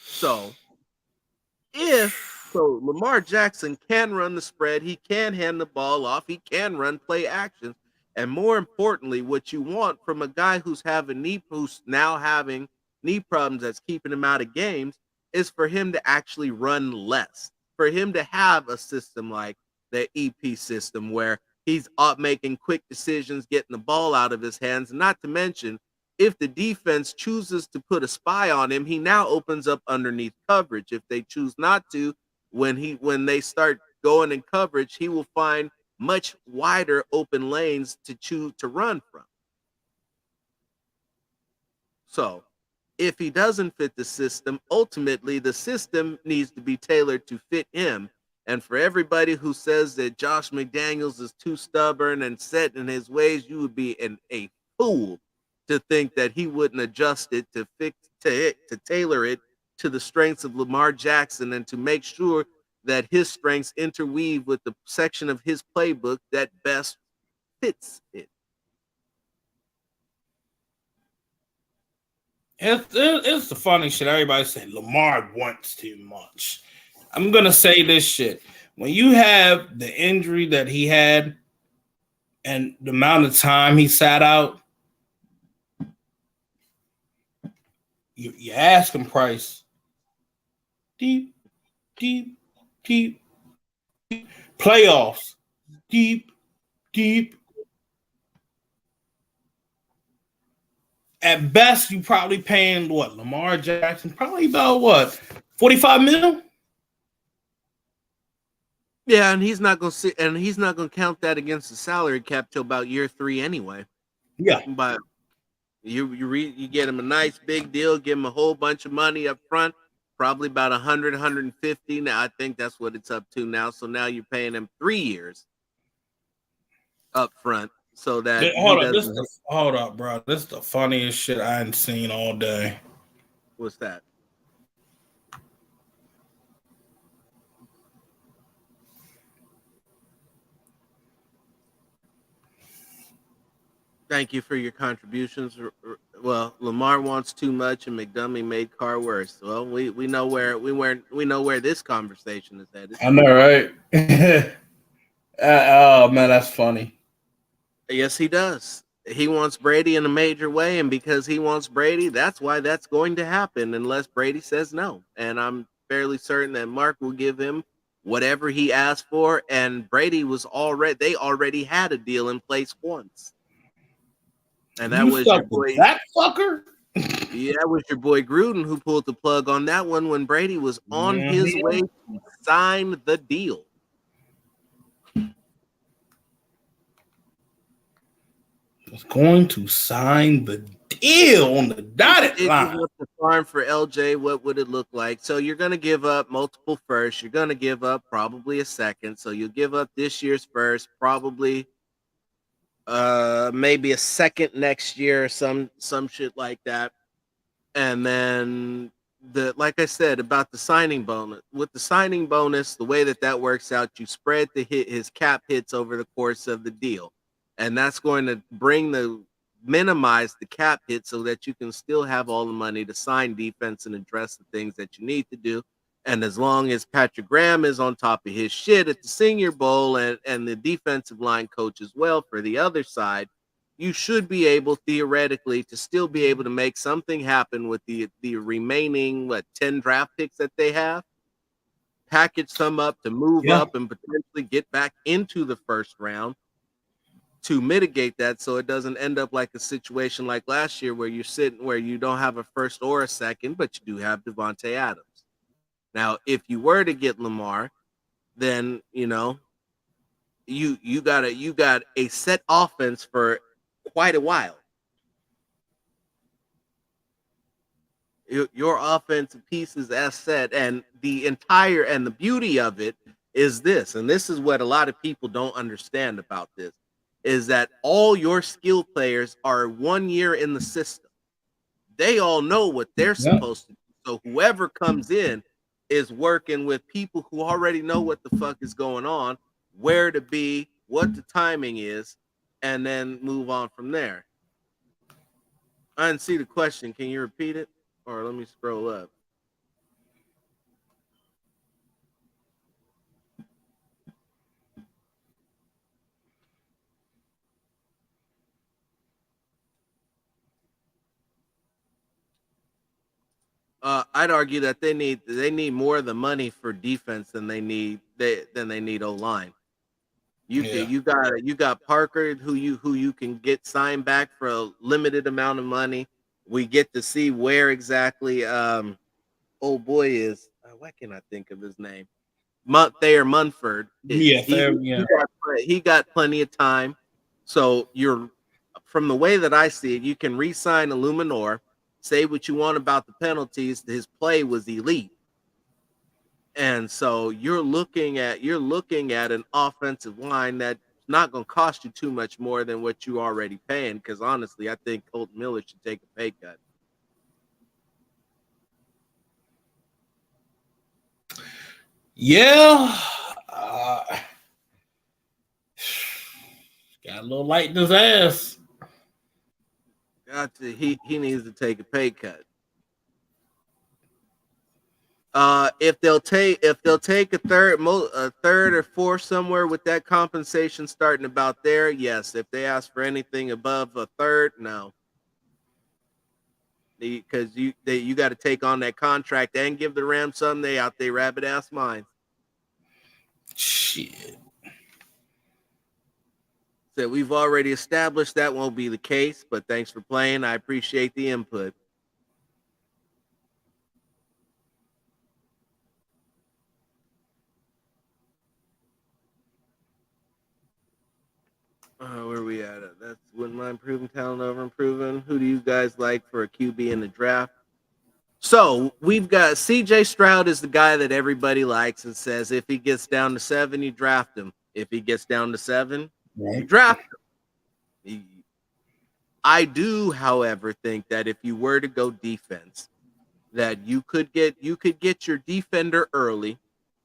So Lamar Jackson can run the spread, he can hand the ball off, he can run play actions, and more importantly, what you want from a guy who's now having knee problems that's keeping him out of games is for him to actually run less, for him to have a system like the EP system where he's up making quick decisions, getting the ball out of his hands, not to mention if the defense chooses to put a spy on him, he now opens up underneath coverage. If they choose not to, when they start going in coverage, he will find much wider open lanes to choose to run from. So, if he doesn't fit the system, ultimately the system needs to be tailored to fit him. And for everybody who says that Josh McDaniels is too stubborn and set in his ways, you would be a fool to think that he wouldn't adjust it to tailor it to the strengths of Lamar Jackson and to make sure that his strengths interweave with the section of his playbook that best fits it. It's the funny shit. Everybody say Lamar wants too much. I'm gonna say this shit. When you have the injury that he had and the amount of time he sat out, you ask him price. Deep, deep, deep, deep. Playoffs. Deep, deep. At best, you probably paying what? Lamar Jackson? Probably about what? 45 mil? Yeah, and he's not gonna count that against the salary cap till about year 3 anyway. Yeah. But you get him a nice big deal, give him a whole bunch of money up front, probably about 100, 150. Now I think that's what it's up to now. So now you're paying him 3 years up front so that he doesn't. Hold up, bro. This is the funniest shit I ain't seen all day. What's that? Thank you for your contributions. Well, Lamar wants too much, and McDummy made Carr worse. Well, we know where this conversation is headed. I know, right? Oh man, that's funny. Yes, he does. He wants Brady in a major way, and because he wants Brady, that's why that's going to happen unless Brady says no. And I'm fairly certain that Mark will give him whatever he asked for. And Brady they already had a deal in place once. And that was your boy, that fucker. Yeah, that was your boy Gruden who pulled the plug on that one when Brady was on his way to sign the deal. Was going to sign the deal on the dotted line. The farm for LJ, what would it look like? So you're going to give up multiple firsts. You're going to give up probably a second. So you'll give up this year's first, probably maybe a second next year, some shit like that. And then like I said about the signing bonus, with the signing bonus, the way that works out, you spread his cap hits over the course of the deal, and that's going to bring the minimize the cap hit so that you can still have all the money to sign defense and address the things that you need to do. And as long as Patrick Graham is on top of his shit at the Senior Bowl and the defensive line coach as well for the other side, you should be able theoretically to still be able to make something happen with the remaining 10 draft picks that they have, package some up to move up and potentially get back into the first round to mitigate that, so it doesn't end up like a situation like last year where you're sitting where you don't have a first or a second, but you do have Devontae Adams. Now, if you were to get Lamar, then you got a set offense for quite a while. Your offensive pieces as set, and the beauty of it is this, and this is what a lot of people don't understand about this, is that all your skill players are 1 year in the system. They all know what they're supposed to do. So whoever comes in is working with people who already know what the fuck is going on, where to be, what the timing is, and then move on from there. I didn't see the question. Can you repeat it? Or let me scroll up. I'd argue that they need more of the money for defense than they need O-line. You got Parker who you can get signed back for a limited amount of money. We get to see where exactly old boy is. Why can't I think of his name? Thayer Munford. He got plenty of time. So from the way that I see it, you can re-sign Illuminor, say what you want about the penalties. His play was elite. And so you're looking at an offensive line that's not going to cost you too much more than what you're already paying. Because honestly, I think Colton Miller should take a pay cut. Yeah. Got a little light in his ass. He needs to take a pay cut. If they'll take a third or fourth somewhere with that compensation starting about there, yes. If they ask for anything above a third, no. Because you got to take on that contract and give the Rams something. They out there rabbit ass minds. Shit. So we've already established that won't be the case, but thanks for playing. I appreciate the input. Where are we at? That's wouldn't mind improving talent over improving. Who do you guys like for a QB in the draft? So we've got CJ Stroud is the guy that everybody likes and says if he gets down to 7, you draft him. If he gets down to 7, you draft him. I do, however, think that if you were to go defense, that you could get your defender early,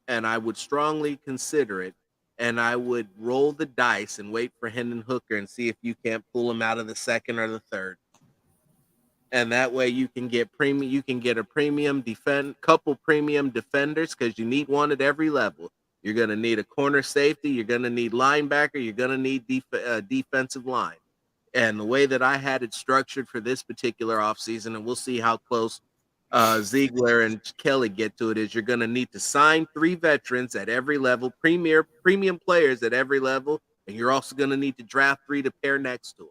and I would strongly consider it. And I would roll the dice and wait for Hendon Hooker and see if you can't pull him out of the second or the third. And that way you can get a premium couple premium defenders, because you need one at every level. You're going to need a corner safety, you're going to need linebacker, you're going to need defensive line. And the way that I had it structured for this particular offseason, and we'll see how close Ziegler and Kelly get to it, is you're going to need to sign 3 veterans at every level, premium players at every level, and you're also going to need to draft 3 to pair next to them.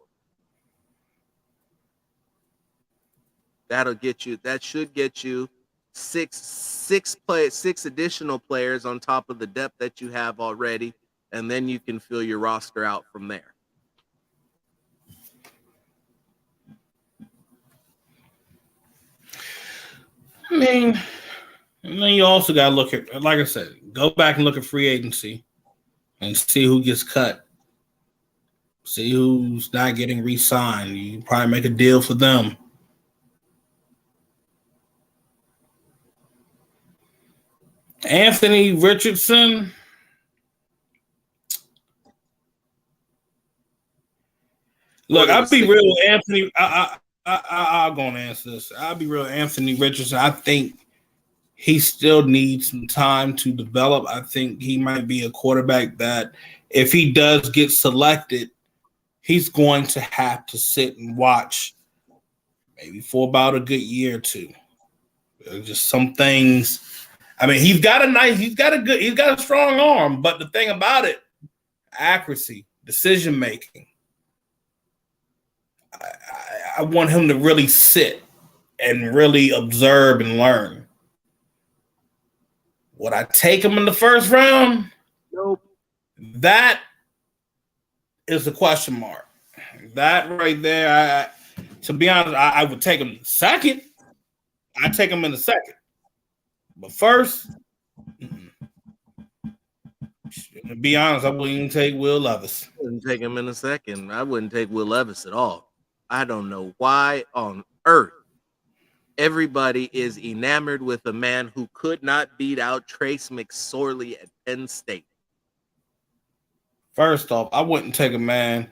That should get you six additional players on top of the depth that you have already, and then you can fill your roster out from there. I mean, and then you also got to look at, like I said, go back and look at free agency and see who gets cut. See who's not getting re-signed. You probably make a deal for them. Anthony Richardson. Look, I'll be real, Anthony. I'll go and answer this. I'll be real, Anthony Richardson. I think he still needs some time to develop. I think he might be a quarterback that, if he does get selected, he's going to have to sit and watch maybe for about a good year or two. Just some things. I mean, he's got a strong arm, but the thing about it, accuracy, decision making. I want him to really sit and really observe and learn. Would I take him in the first round? Nope. That is a question mark. That right there, to be honest, I would take him second. I'd take him in the second. But first, to be honest, I wouldn't even take Will Levis. I wouldn't take him in a second. I wouldn't take Will Levis at all. I don't know why on earth everybody is enamored with a man who could not beat out Trace McSorley at Penn State. First off, I wouldn't take a man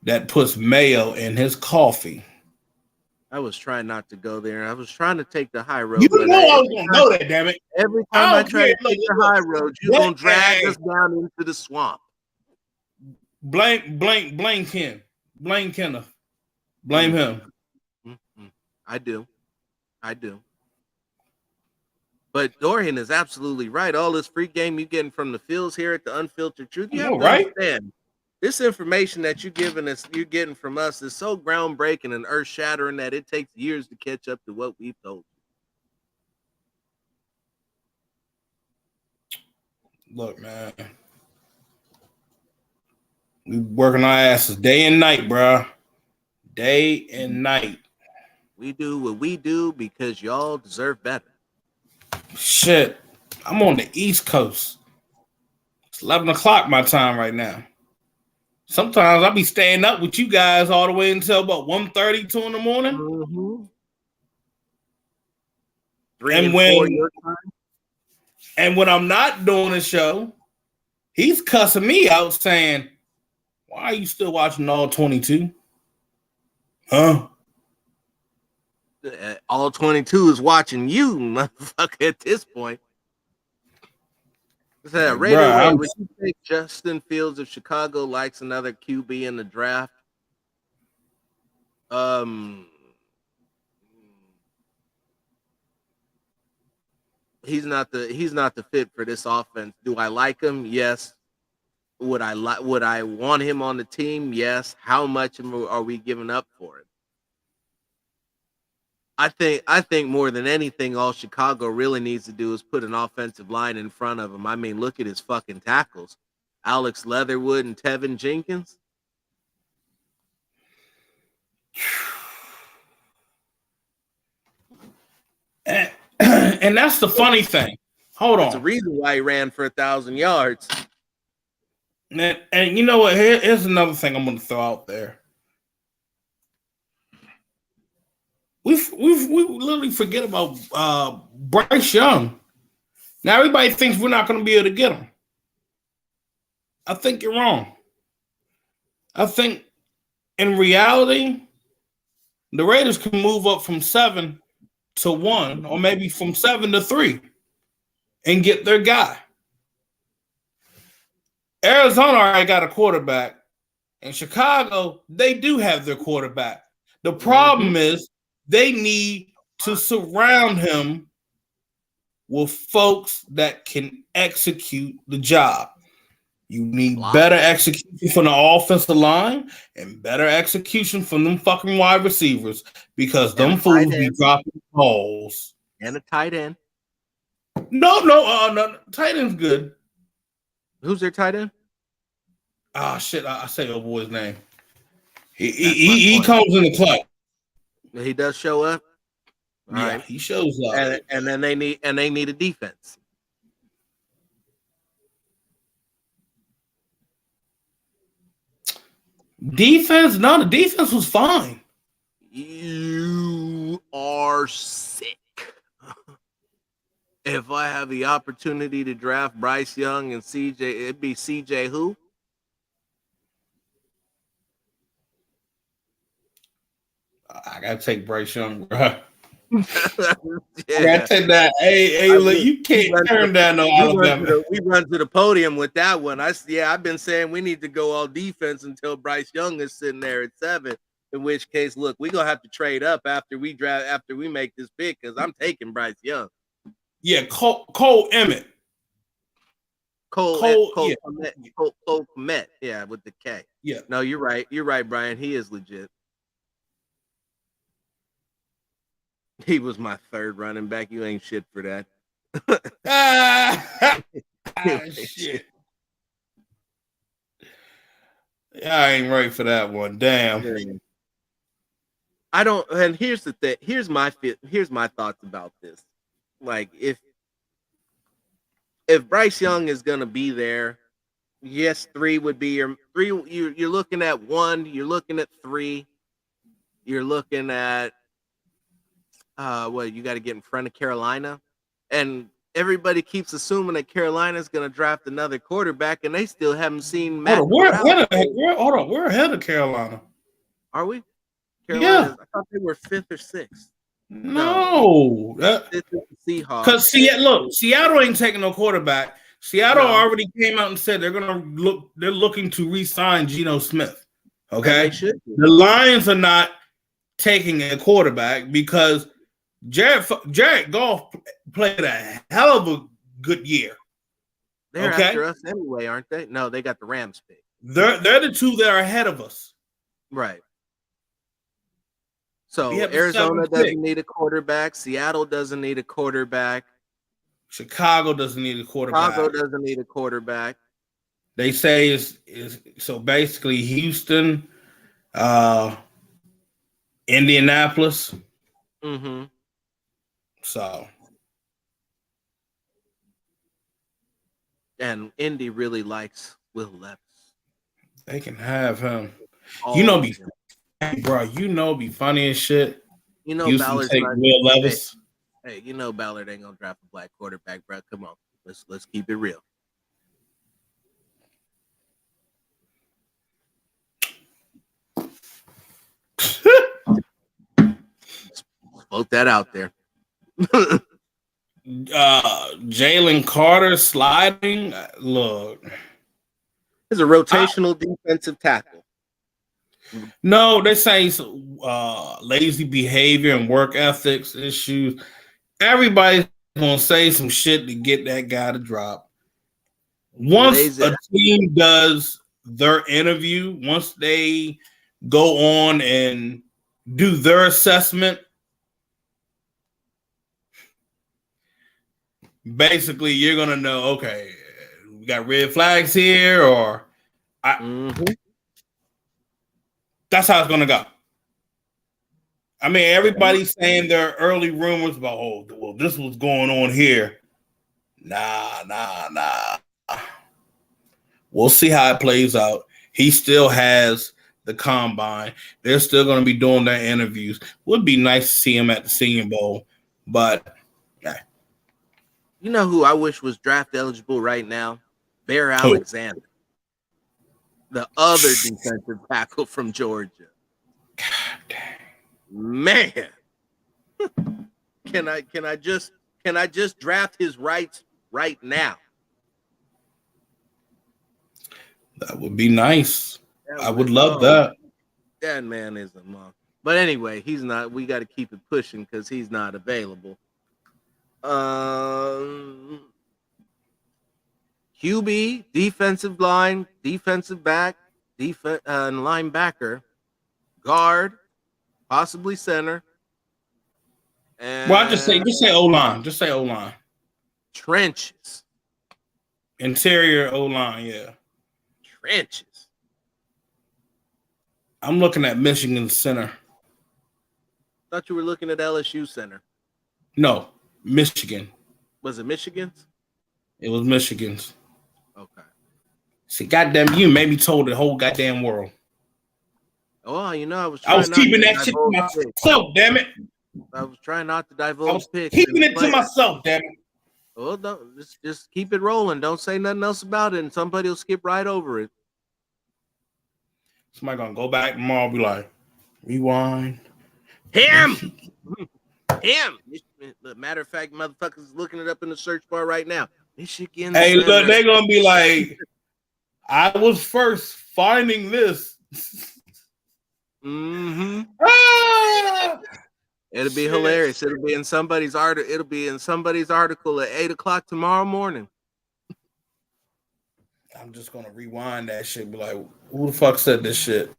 that puts mayo in his coffee. I was trying not to go there. I was trying to take the high road. You know I was going to know that, damn it. Every time I try to take the high road, you're going to drag us down into the swamp. Blame Ken. Blame Kenneth. Blame him. Mm-hmm. I do. But Dorian is absolutely right. All this free game you're getting from the fields here at the Unfiltered Truth, you have to understand. This information that you're getting from us is so groundbreaking and earth-shattering that it takes years to catch up to what we've told you. Look, man. We working our asses day and night, bro. Day and night. We do what we do because y'all deserve better. Shit. I'm on the East Coast. It's 11 o'clock my time right now. Sometimes I'll be staying up with you guys all the way until about 1:30, 2 in the morning. Mm-hmm. And when I'm not doing a show, he's cussing me out saying, "Why are you still watching all 22? Huh? All 22 is watching you, motherfucker, at this point." Would you take Justin Fields if Chicago likes another QB in the draft? He's not the fit for this offense. Do I like him? Yes. Would I want him on the team? Yes. How much are we giving up for it? I think more than anything, all Chicago really needs to do is put an offensive line in front of him. I mean, look at his fucking tackles. Alex Leatherwood and Tevin Jenkins. And that's the funny thing. Hold on. That's the reason why he ran for 1,000 yards. And you know what? Here's another thing I'm going to throw out there. We literally forget about Bryce Young. Now everybody thinks we're not going to be able to get him. I think you're wrong. I think in reality, the Raiders can move up from 7 to 1, or maybe from 7 to 3, and get their guy. Arizona already got a quarterback. In Chicago, they do have their quarterback. The problem is they need to surround him with folks that can execute the job. You need better execution from the offensive line and better execution from them fucking wide receivers, because them fools be dropping balls. And a tight end. No. Tight end's good. Who's their tight end? Shit. I say old boy's name. He comes in the clutch. He does show up. All right. He shows up. And then they need a defense. Defense? No, the defense was fine. You are sick. If I have the opportunity to draft Bryce Young and CJ, it'd be CJ who? I gotta take Bryce Young, bro. Yeah. I gotta take that. Hey, look, you can't turn down no Alabama. We run to the podium with that one. I've been saying we need to go all defense until Bryce Young is sitting there at 7. In which case, look, we're gonna have to trade up after we make this pick because I'm taking Bryce Young. Yeah, Cole Emmett. Cole Kmet. Yeah, with the K. Yeah. No, you're right. You're right, Brian. He is legit. He was my third running back. You ain't shit for that. Shit. Yeah, I ain't right for that one. Damn. I don't. And here's the thing. Here's my thoughts about this. Like if Bryce Young is gonna be there, yes, 3 would be your 3. You're looking at 1. You're looking at 3. You're looking at what you got to get in front of Carolina, and everybody keeps assuming that Carolina's going to draft another quarterback, and they still haven't seen Matt. Hold on, we're ahead of Carolina. Are we? Carolina, yeah. I thought they were 5th or 6th. No, Seahawks. Because Seattle ain't taking no quarterback. Seattle already came out and said they're looking to re-sign Geno Smith. Okay, the Lions are not taking a quarterback because Jared Goff played a hell of a good year. They're after us anyway, aren't they? No, they got the Rams pick. They're the 2 that are ahead of us. Right. So Arizona doesn't need a quarterback. Seattle doesn't need a quarterback. Chicago doesn't need a quarterback. They say is so basically Houston, Indianapolis. Mm-hmm. So. And Indy really likes Will Levis. They can have him. Be funny as shit. Ballard's take Will Levis. Hey, Ballard ain't gonna draft a black quarterback, bro. Come on, let's keep it real. Float that out there. Jalen Carter sliding. Look, he's a rotational defensive tackle. No, they're saying lazy behavior and work ethics issues. Everybody's gonna say some shit to get that guy to drop. Once a team does their interview, once they go on and do their assessment, basically you're gonna know, okay, we got red flags here, or that's how it's gonna go. I mean, everybody's saying there are early rumors about, this was going on here. Nah. We'll see how it plays out. He still has the combine. They're still going to be doing their interviews. Would be nice to see him at the Senior Bowl, but yeah. You know who I wish was draft eligible right now? Bear Alexander, the other defensive tackle from Georgia. God dang. Man, can I just draft his rights right now? That would be nice. I would love that. That man is a monk. But anyway, he's not. We got to keep it pushing because he's not available. QB, defensive line, defensive back, linebacker, guard, possibly center. And well, just say O-line. Just say O-line. Trenches. Interior O-line, yeah. Trenches. I'm looking at Michigan center. Thought you were looking at LSU center. No, Michigan. Was it Michigan's? It was Michigan's. Okay. See, goddamn, you made me told the whole goddamn world. Oh, I was keeping that shit to myself, damn it. I was trying not to divulge picks. Keeping it to myself, damn it. Well, don't just keep it rolling. Don't say nothing else about it, and somebody will skip right over it. Somebody gonna go back tomorrow and be like, rewind. Him. Him. Matter of fact, motherfuckers looking it up in the search bar right now. Michigan. Hey, look, Center. they're gonna be like, I was first finding this. Mm-hmm. Ah! It'll be hilarious. It'll be in somebody's article. It'll be in somebody's article at 8:00 tomorrow morning. I'm just gonna rewind that shit. Be like, who the fuck said this shit?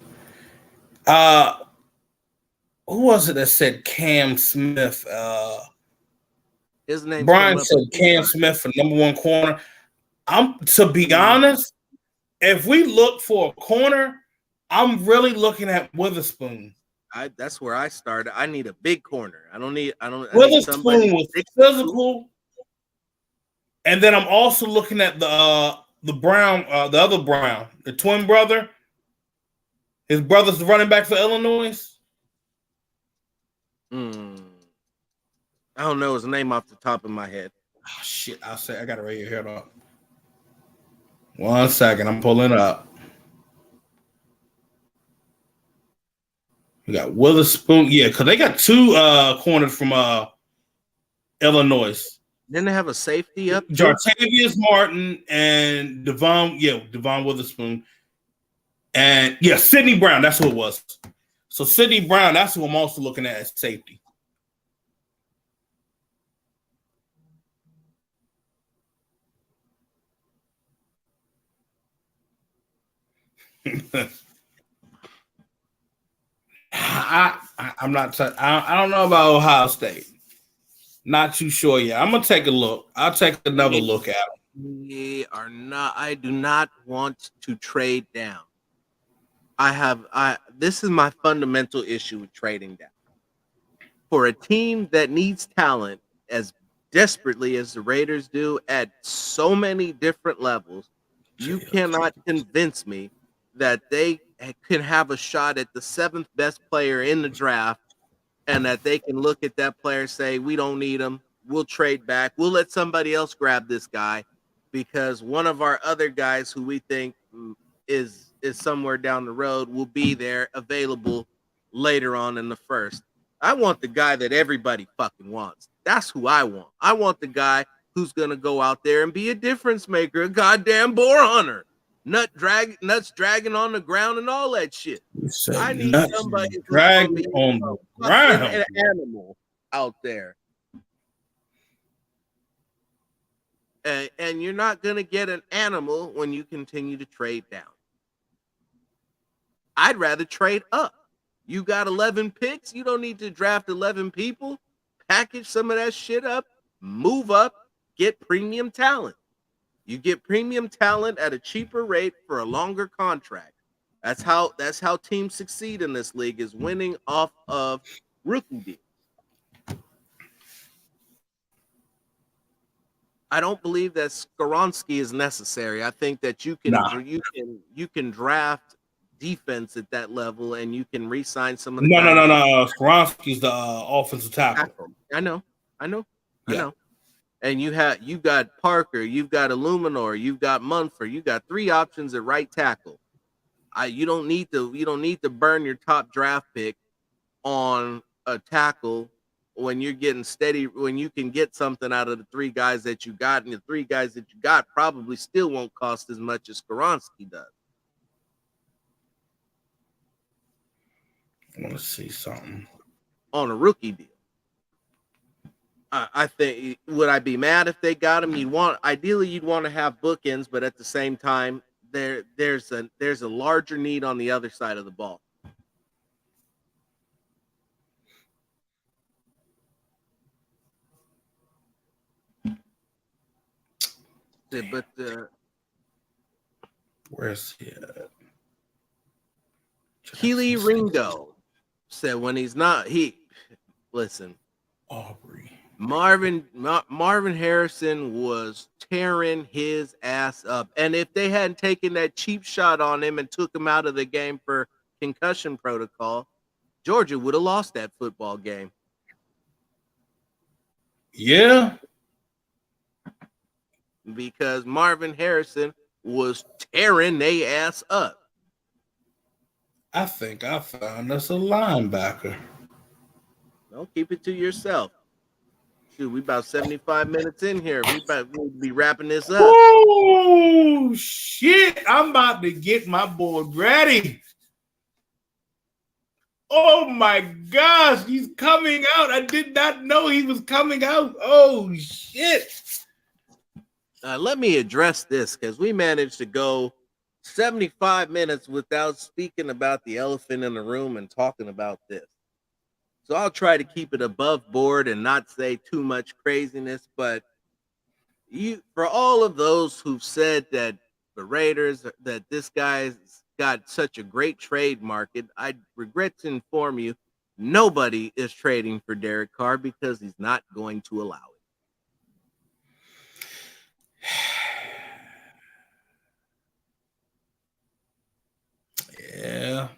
Who was it that said Cam Smith? His name. Brian said Cam Smith for number one corner. To be honest, if we look for a corner, I'm really looking at Witherspoon. That's where I started. I need a big corner. Witherspoon was physical, and then I'm also looking at the Brown, the other Brown, the twin brother. His brother's the running back for Illinois. I don't know his name off the top of my head. Oh, shit, I got it right here. Hold on. 1 second, I'm pulling up. We got Witherspoon. Yeah, because they got two corners from Illinois. Didn't they have a safety up? Jartavius Martin and Devon Witherspoon. And yeah, Sidney Brown, that's who it was. So Sidney Brown, that's who I'm also looking at as safety. I'm not. I don't know about Ohio State. Not too sure yet. I'm gonna take a look. I'll take another look at them. We are not. I do not want to trade down. This is my fundamental issue with trading down. For a team that needs talent as desperately as the Raiders do at so many different levels, you cannot convince me that they can have a shot at the 7th best player in the draft and that they can look at that player and say, we don't need him. We'll trade back. We'll let somebody else grab this guy because one of our other guys who we think is somewhere down the road will be there available later on in the first. I want the guy that everybody fucking wants. That's who I want. I want the guy who's going to go out there and be a difference maker, a goddamn boar hunter. Nuts dragging on the ground and all that shit. I need somebody dragging on the ground. An animal out there. And you're not going to get an animal when you continue to trade down. I'd rather trade up. You got 11 picks. You don't need to draft 11 people. Package some of that shit up. Move up. Get premium talent. You get premium talent at a cheaper rate for a longer contract. That's how teams succeed in this league, is winning off of rookie deals. I don't believe that Skoronski is necessary. I think that you can draft defense at that level and you can re-sign some of the guys. No. Skoronski's the offensive tackle. I know. And you got Parker, you've got Illuminor, you've got Munford, you got 3 options at right tackle. You don't need to burn your top draft pick on a tackle when you're getting steady, when you can get something out of the 3 guys that you got, and the 3 guys that you got probably still won't cost as much as Skoronski does. I want to see something on a rookie deal. I think, would I be mad if they got him? You'd want to have bookends, but at the same time, there's a larger need on the other side of the ball. But where's he at? Keely Ringo said when he's not, listen, Aubrey. Marvin Harrison was tearing his ass up. And if they hadn't taken that cheap shot on him and took him out of the game for concussion protocol, Georgia would have lost that football game. Yeah. Because Marvin Harrison was tearing their ass up. I think I found us a linebacker. Don't keep it to yourself. Shoot, we about 75 minutes in here. We'll be wrapping this up. Oh shit! I'm about to get my board ready. Oh my gosh, he's coming out. I did not know he was coming out. Oh shit. Let me address this because we managed to go 75 minutes without speaking about the elephant in the room and talking about this. So I'll try to keep it above board and not say too much craziness. But for all of those who've said that the Raiders, that this guy's got such a great trade market, I regret to inform you, nobody is trading for Derek Carr because he's not going to allow it. Yeah.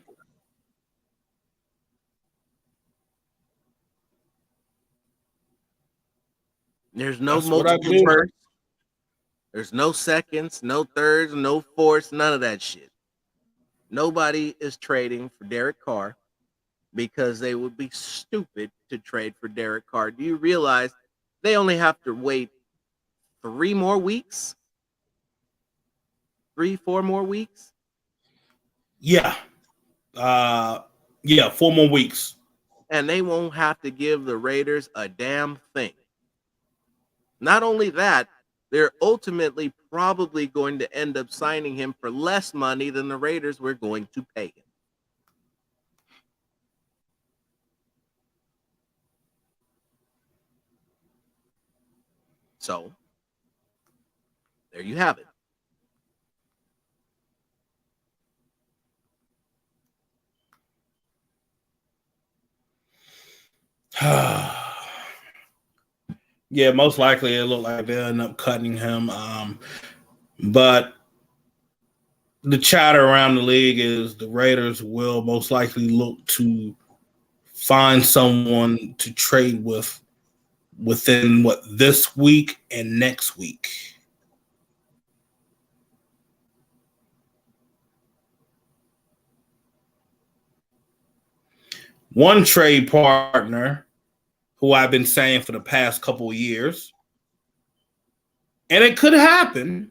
There's no That's what I multiple do. firsts. There's no seconds, no thirds, no fourths, none of that shit. Nobody is trading for Derek Carr because they would be stupid to trade for Derek Carr. Do you realize they only have to wait 3 more weeks? 3, 4 more weeks? Yeah. Yeah, 4 more weeks. And they won't have to give the Raiders a damn thing. Not only that, they're ultimately probably going to end up signing him for less money than the Raiders were going to pay him. So, there you have it. Yeah, most likely it looked like they'll end up cutting him. But the chatter around the league is the Raiders will most likely look to find someone to trade with within this week and next week. One trade partner who I've been saying for the past couple of years, and it could happen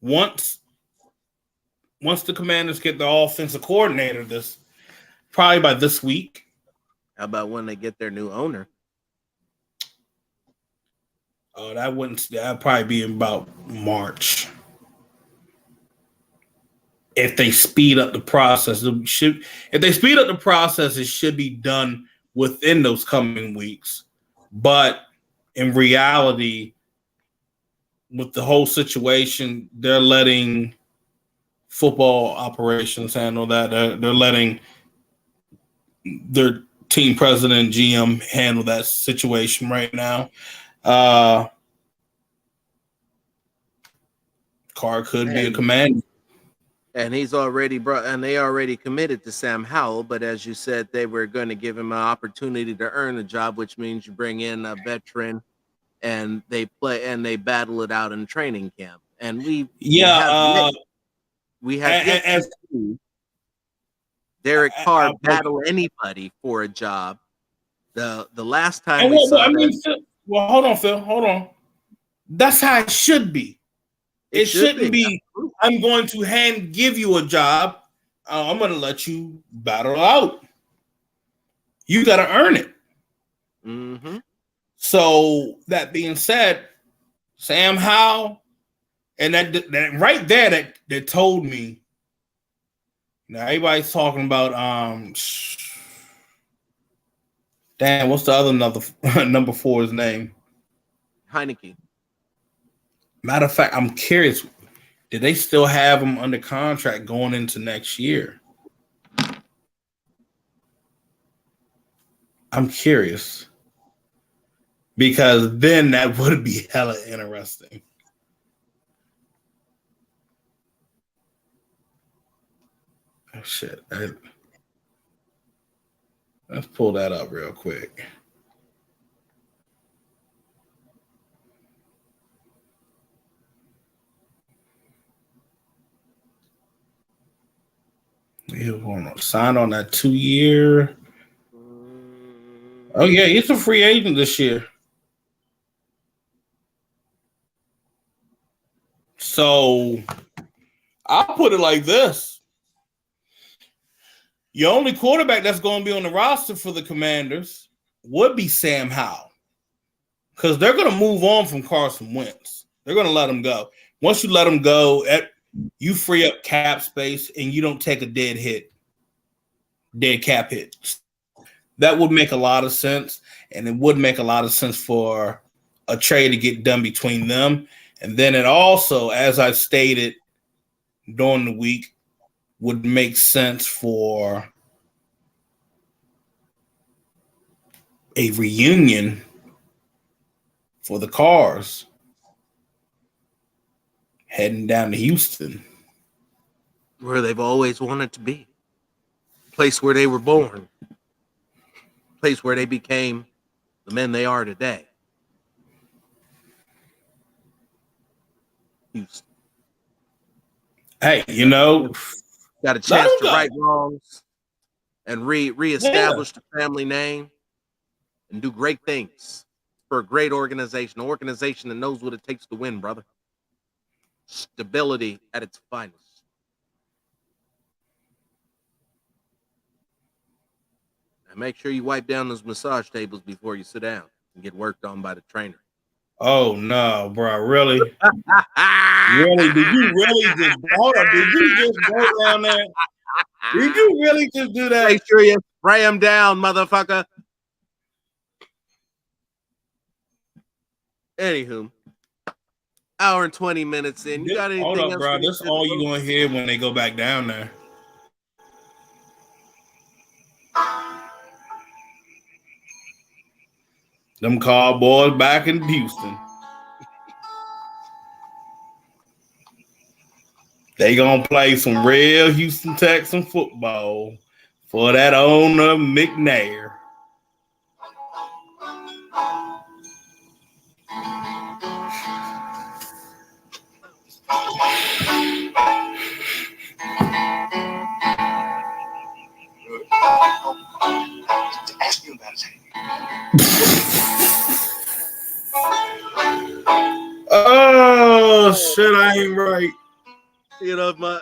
once the Commanders get the offensive coordinator probably by this week. How about when they get their new owner? Oh, that'd probably be about March. If they speed up the process, if they speed up the process, it should be done within those coming weeks. But in reality, with the whole situation, they're letting football operations handle that. They're letting their team president, GM, handle that situation right now. Carr could be a commander. And he's already they already committed to Sam Howell, but as you said, they were going to give him an opportunity to earn a job, which means you bring in a veteran and they battle it out in training camp. And we have yet to see Derek Carr battle anybody for a job. The last time we saw that, hold on, Phil. Hold on. That's how it should be. It shouldn't be. I'm going to give you a job. I'm going to let you battle out. You got to earn it. Mm-hmm. So that being said, Sam Howell, and that right there that told me. Now everybody's talking about damn, what's the other number 4's name? Heineke. Matter of fact, I'm curious. Did they still have him under contract going into next year? I'm curious. Because then that would be hella interesting. Oh, shit. Let's pull that up real quick. He signed on that 2-year. Oh yeah, he's a free agent this year. So I'll put it like this. Your only quarterback that's going to be on the roster for the Commanders would be Sam Howell. Because they're going to move on from Carson Wentz. They're going to let him go. Once you let him go, you free up cap space and you don't take a dead cap hit. That would make a lot of sense. And it would make a lot of sense for a trade to get done between them. And then it also, as I stated during the week, would make sense for a reunion for the Cars heading down to Houston, where they've always wanted to be, place where they were born, place where they became the men they are today. Houston. Hey, got a chance to right wrongs and reestablish the family name and do great things for a great organization, an organization that knows what it takes to win, brother. Stability at its finest. And make sure you wipe down those massage tables before you sit down and get worked on by the trainer. Oh no, bro! Really? Really? Did you really just hold up? Did you just go down there? Did you really just do that? Make sure you spray them down, motherfucker. Anywho, hour and 20 minutes in. You got anything hold up, else? Bro. This is all you gonna hear when they go back down there. Them Cowboys back in Houston. They gonna play some real Houston Texan football for that owner McNair. Ask you about it. Oh shit, I ain't right. You know, my